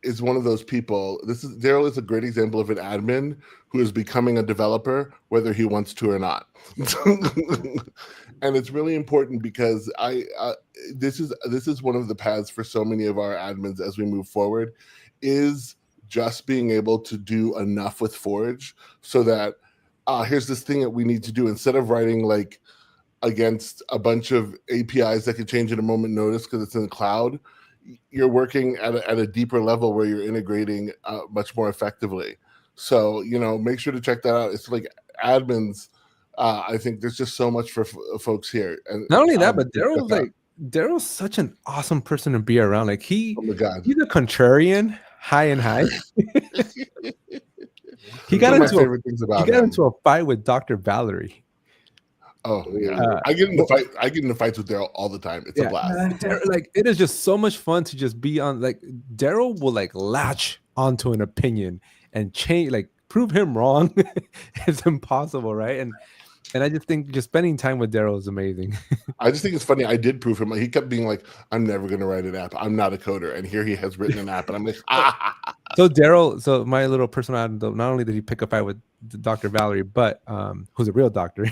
is one of those people. Daryl is a great example of an admin who is becoming a developer, whether he wants to or not. And it's really important because this is one of the paths for so many of our admins as we move forward, is just being able to do enough with Forge so that here's this thing that we need to do, instead of writing like against a bunch of APIs that could change at a moment notice because it's in the cloud. You're working at a deeper level where you're integrating much more effectively. So, make sure to check that out. It's like admins. I think there's just so much for folks here. And not only that, but Daryl's such an awesome person to be around. Like he's a contrarian, high and high. He got into a fight with Dr. Valerie. Oh yeah, I get into fights with Daryl all the time. It's a blast. Like it is just so much fun to just be on. Like Daryl will like latch onto an opinion and change, like prove him wrong. It's impossible, right? And I just think just spending time with Daryl is amazing. I just think it's funny. I did prove him. He kept being like, "I'm never going to write an app. I'm not a coder." And here he has written an app, and I'm like, So Daryl, so my little personal anecdote, not only did he pick a fight with Dr. Valerie, but who's a real doctor.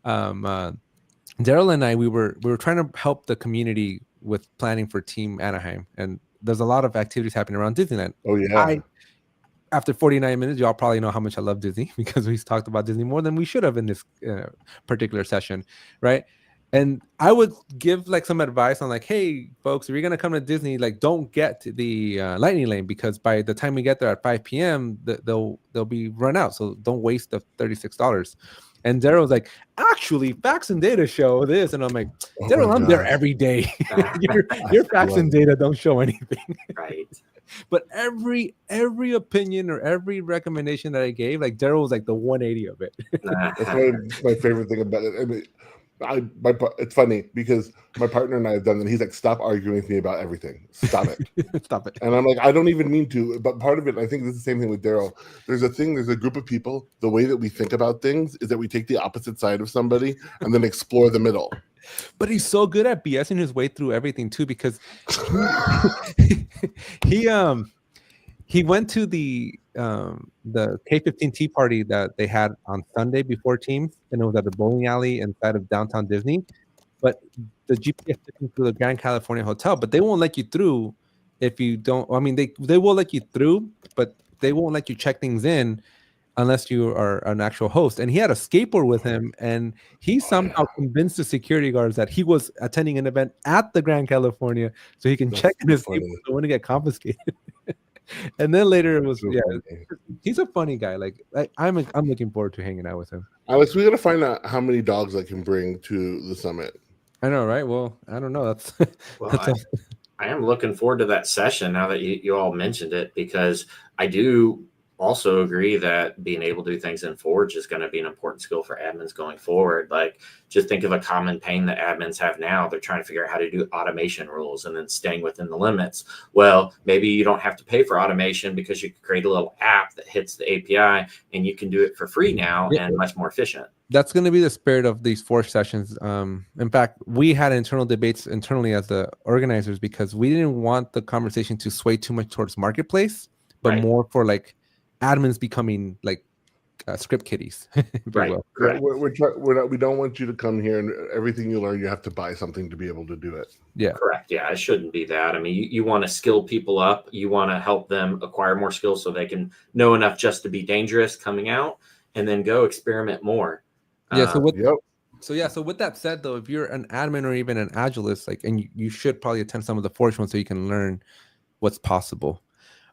Daryl and I, we were trying to help the community with planning for Team Anaheim, and there's a lot of activities happening around Disneyland. "Oh yeah." After 49 minutes, y'all probably know how much I love Disney because we've talked about Disney more than we should have in this particular session, right? And I would give like some advice on like, hey, folks, if you're gonna come to Disney, like, don't get to the lightning lane because by the time we get there at 5 p.m., they'll be run out. So don't waste the $36. And Daryl was like, actually, facts and data show this, and I'm like, Daryl, I'm there every day. your facts and data don't show anything, Right. But every opinion or every recommendation that I gave, like Daryl was like the 180 of it. That's my favorite thing about it. I mean, it's funny because my partner and I have done that. He's like, "Stop arguing with me about everything. Stop it. Stop it." And I'm like, I don't even mean to. But part of it, I think this is the same thing with Daryl. There's a group of people. The way that we think about things is that we take the opposite side of somebody and then explore the middle. But he's so good at BSing his way through everything too, because he went to the K-15 tea party that they had on Sunday before teams, and it was at the bowling alley inside of downtown Disney. But the GPS took him to the Grand California Hotel, but they won't let you through if you don't. I mean, they will let you through, but they won't let you check things in unless you are an actual host. And he had a skateboard with him, and he somehow convinced the security guards that he was attending an event at the Grand California so he can check in his skateboard so when to get confiscated. And then later it was he's a funny guy. Like I'm looking forward to hanging out with him. Alex, we gotta find out how many dogs I can bring to the summit. I know, right? Well, I don't know. That's I am looking forward to that session now that you all mentioned it, because I do also agree that being able to do things in Forge is going to be an important skill for admins going forward. Like, just think of a common pain that admins have now. They're trying to figure out how to do automation rules and then staying within the limits. Well, maybe you don't have to pay for automation because you can create a little app that hits the API and you can do it for free now and much more efficient. That's going to be the spirit of these Forge sessions. In fact, we had internal debates internally as the organizers because we didn't want the conversation to sway too much towards marketplace, but more for like admins becoming like script kiddies. Right. Correct. We don't want you to come here and everything you learn, you have to buy something to be able to do it. Yeah. Correct. Yeah, it shouldn't be that. I mean, you want to skill people up. You want to help them acquire more skills so they can know enough just to be dangerous coming out and then go experiment more. Yeah. So with that said, though, if you're an admin or even an agilist, like, and you should probably attend some of the Forge ones so you can learn what's possible.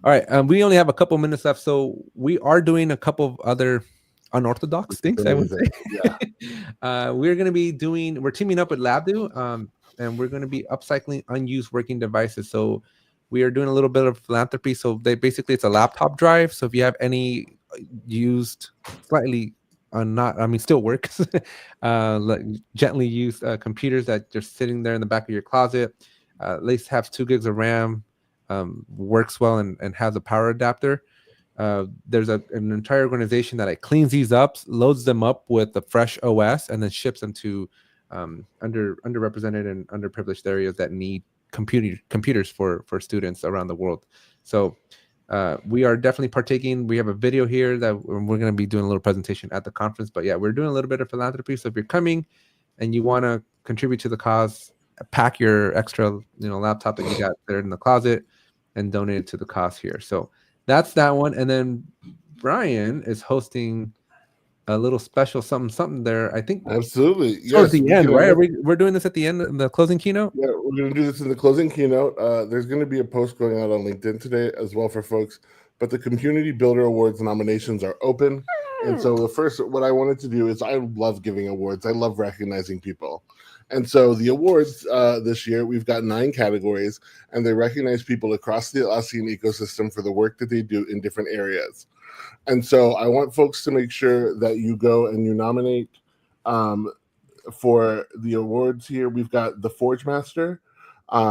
All right, we only have a couple minutes left, so we are doing a couple of other unorthodox things, I would say. Yeah. We're teaming up with Labdo, and we're going to be upcycling unused working devices. So we are doing a little bit of philanthropy. So it's a laptop drive. So if you have any used, still works, like gently used computers that are sitting there in the back of your closet, at least have 2 gigs of RAM, works well and has a power adapter. There's an entire organization that cleans these up, loads them up with the fresh OS, and then ships them to underrepresented and underprivileged areas that need computers for students around the world. So we are definitely partaking. We have a video here that we're going to be doing a little presentation at the conference. But yeah, we're doing a little bit of philanthropy. So if you're coming and you want to contribute to the cause, pack your extra laptop that you got there in the closet and donate it to the cause here. So that's that one. And then Brian is hosting a little special something there. I think absolutely. Towards the end, right? We're doing this at the end in the closing keynote. Yeah, we're going to do this in the closing keynote. There's going to be a post going out on LinkedIn today as well for folks. But the Community Builder Awards nominations are open. And so what I wanted to do is, I love giving awards. I love recognizing people. And so the awards this year, we've got 9 categories, and they recognize people across the Atlassian ecosystem for the work that they do in different areas. And so I want folks to make sure that you go and you nominate for the awards here. We've got the Forge Master,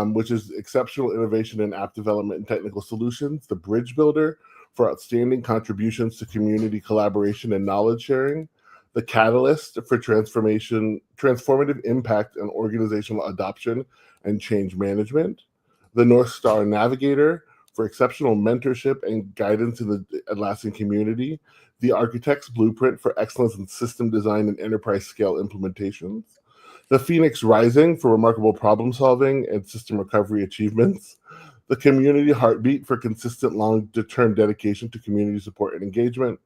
which is exceptional innovation in app development and technical solutions. The Bridge Builder for outstanding contributions to community collaboration and knowledge sharing. the catalyst for transformative impact and organizational adoption and change management, the North Star Navigator for exceptional mentorship and guidance in the Atlassian community, the Architect's Blueprint for excellence in system design and enterprise scale implementations, the Phoenix Rising for remarkable problem solving and system recovery achievements, the Community Heartbeat for consistent long-term dedication to community support and engagement,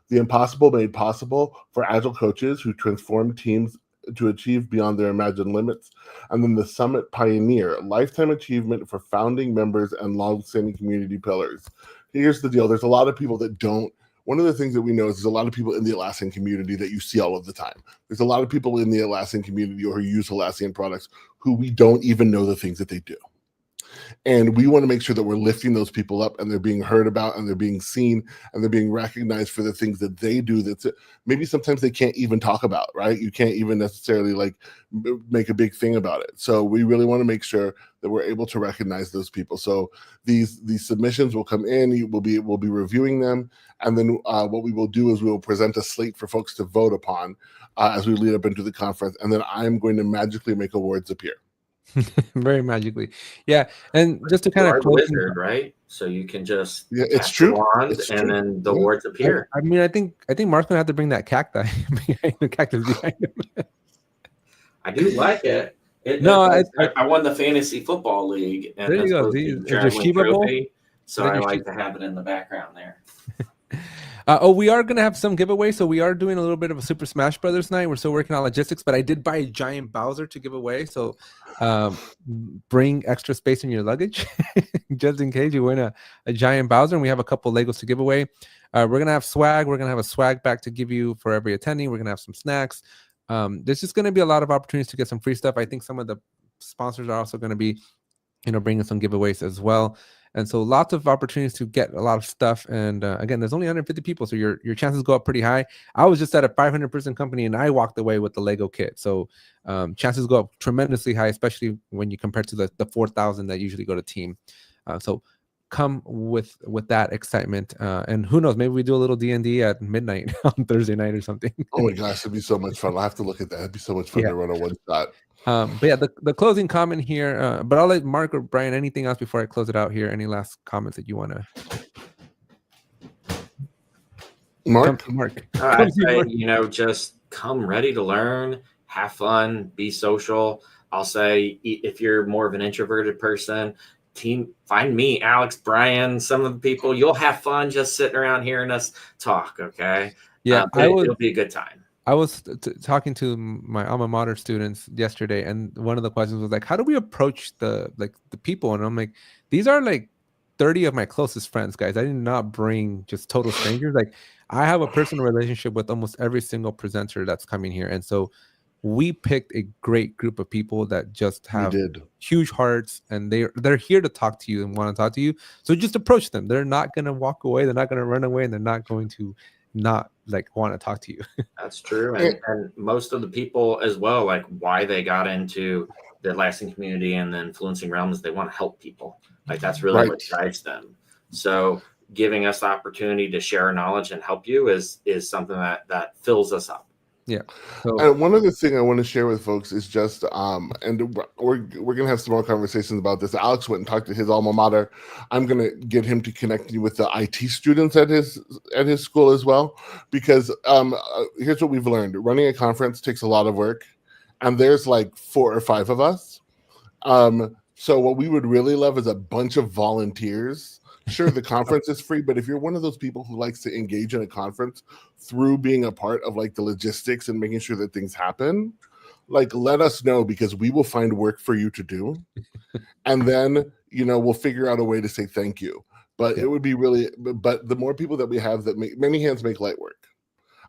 the Impossible Made Possible for agile coaches who transform teams to achieve beyond their imagined limits, and then the Summit Pioneer, lifetime achievement for founding members and long-standing community pillars. Here's the deal. There's a lot of people that don't. One of the things that we know is there's a lot of people in the Atlassian community that you see all of the time. There's a lot of people in the Atlassian community or who use Atlassian products who we don't even know the things that they do. And we want to make sure that we're lifting those people up and they're being heard about and they're being seen and they're being recognized for the things that they do that's maybe sometimes they can't even talk about, right? You can't even necessarily like make a big thing about it. So we really want to make sure that we're able to recognize those people. So these submissions will come in, we'll be reviewing them, and then what we will do is we will present a slate for folks to vote upon as we lead up into the conference, and then I'm going to magically make awards appear. Very magically, yeah. And just to kind of wizard, right? So you can just it's true. It's true. Then the words appear. I mean, I think Mark's gonna have to bring that cacti behind the cactus behind him. I do like it. I won the fantasy football league. And there you go. So I like to have it in the background there. We are going to have some giveaways. So we are doing a little bit of a Super Smash Brothers night. We're still working on logistics, but I did buy a giant Bowser to give away. So bring extra space in your luggage just in case you win a giant Bowser. And we have a couple Legos to give away. We're going to have swag. We're going to have a swag bag to give you for every attendee. We're going to have some snacks. There's just going to be a lot of opportunities to get some free stuff. I think some of the sponsors are also going to be, bringing some giveaways as well. And so lots of opportunities to get a lot of stuff. And again, there's only 150 people, so your chances go up pretty high. I was just at a 500-person company, and I walked away with the Lego kit. So chances go up tremendously high, especially when you compare to the 4,000 that usually go to team. So come with that excitement. And who knows, maybe we do a little D&D at midnight on Thursday night or something. Oh my gosh, it'd be so much fun. I'll have to look at that. It'd be so much fun to run a one shot. But yeah, the closing comment here, but I'll let Mark or Brian, anything else before I close it out here? Any last comments that you want to? Mark? I'd say, just come ready to learn, have fun, be social. I'll say if you're more of an introverted person, find me, Alex, Brian, some of the people. You'll have fun just sitting around hearing us talk, okay? Yeah, it'll be a good time. I was talking to my alma mater students yesterday, and one of the questions was like, how do we approach the people? And I'm like, these are like 30 of my closest friends, guys. I did not bring just total strangers. Like, I have a personal relationship with almost every single presenter that's coming here. And so we picked a great group of people that just have huge hearts, and they're here to talk to you and want to talk to you. So just approach them. They're not going to walk away. They're not going to run away, and they're not going to not want to talk to you. That's true. And most of the people as well, like why they got into the Atlassian community and the influencing realms, they want to help people. Like that's really what drives them. So giving us the opportunity to share our knowledge and help you is something that fills us up. Yeah. And one other thing I want to share with folks is just, and we're gonna have some more conversations about this. Alex went and talked to his alma mater. I'm gonna get him to connect you with the IT students at his school as well, because here's what we've learned: running a conference takes a lot of work, and there's like 4 or 5 of us. So what we would really love is a bunch of volunteers. Sure, the conference is free, but if you're one of those people who likes to engage in a conference through being a part of like the logistics and making sure that things happen, like let us know, because we will find work for you to do. And then, we'll figure out a way to say thank you. But it would be but the more people that we have that make many hands make light work.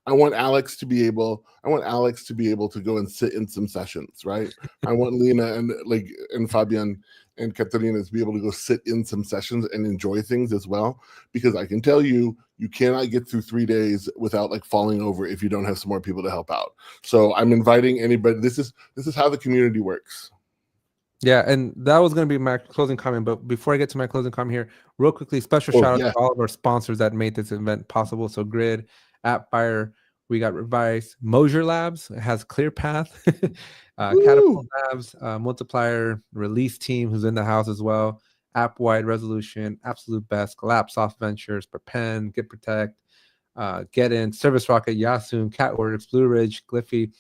I want Alex to be able to go and sit in some sessions, right? I want Lena and Fabian and Katarina to be able to go sit in some sessions and enjoy things as well, because I can tell you cannot get through 3 days without like falling over if you don't have some more people to help out. So I'm inviting anybody. This is how the community works. Yeah, and that was going to be my closing comment. But before I get to my closing comment here, real quickly, special shout out to all of our sponsors that made this event possible. So Grid, Appfire, We got Revise. Mosier Labs has ClearPath. Woo! Catapult Labs, Multiplier Release Team, who's in the house as well. App Wide Resolution, Absolute Best, Collapse Soft Ventures, Perpen, Git Protect, Get In, Service Rocket, Yasun, Catworks, Blue Ridge, Gliffy.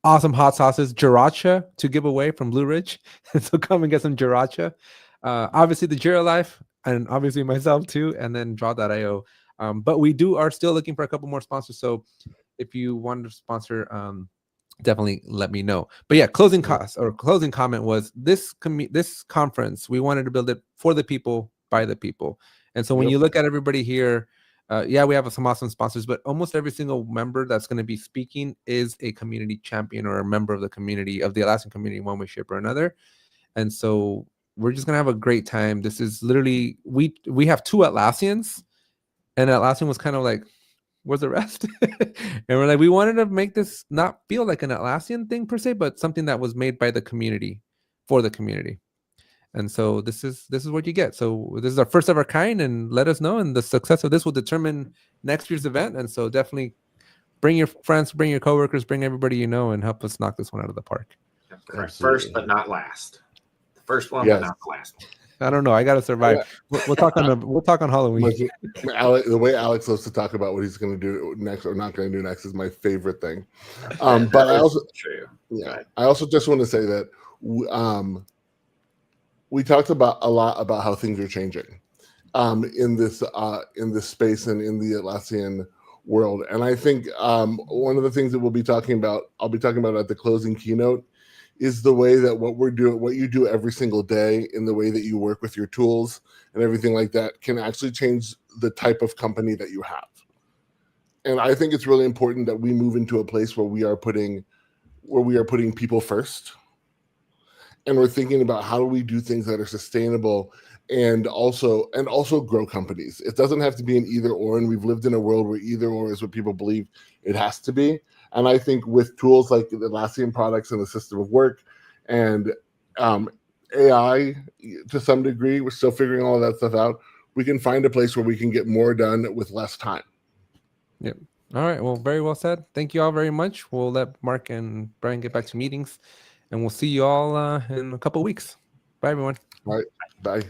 Awesome hot sauces, Jiracha to give away from Blue Ridge. So come and get some Jiracha. Obviously the Jira Life, and obviously myself too, and then Draw.io. But we are still looking for a couple more sponsors. So if you wanted to sponsor, definitely let me know. But yeah, closing comment was this conference, we wanted to build it for the people, by the people. And so when you look at everybody here, yeah, we have some awesome sponsors, but almost every single member that's going to be speaking is a community champion or a member of the community, of the Atlassian community, one way, shape, or another. And so we're just going to have a great time. This is literally, we have 2 Atlassians, and Atlassian was kind of like, where's the rest? And we're like, we wanted to make this not feel like an Atlassian thing per se, but something that was made by the community, for the community. And so this is what you get. So this is our first of our kind, and let us know. And the success of this will determine next year's event. And so definitely bring your friends, bring your coworkers, bring everybody you know, and help us knock this one out of the park. First but not last. The first one, but not the last one. I don't know. I got to survive. We'll talk on Halloween. The way Alex loves to talk about what he's going to do next or not going to do next is my favorite thing. But I also, I also just want to say that we talked a lot about how things are changing in this space and in the Atlassian world. And I think one of the things that I'll be talking about at the closing keynote, is the way that what you do every single day, in the way that you work with your tools and everything like that, can actually change the type of company that you have. And I think it's really important that we move into a place where we are putting people first, and we're thinking about how do we do things that are sustainable and also grow companies. It doesn't have to be an either or, and we've lived in a world where either or is what people believe it has to be. And I think with tools like the Atlassian products and the system of work and AI, to some degree, we're still figuring all of that stuff out. We can find a place where we can get more done with less time. Yep. All right. Well, very well said. Thank you all very much. We'll let Mark and Brian get back to meetings, and we'll see you all in a couple of weeks. Bye, everyone. All right. Bye.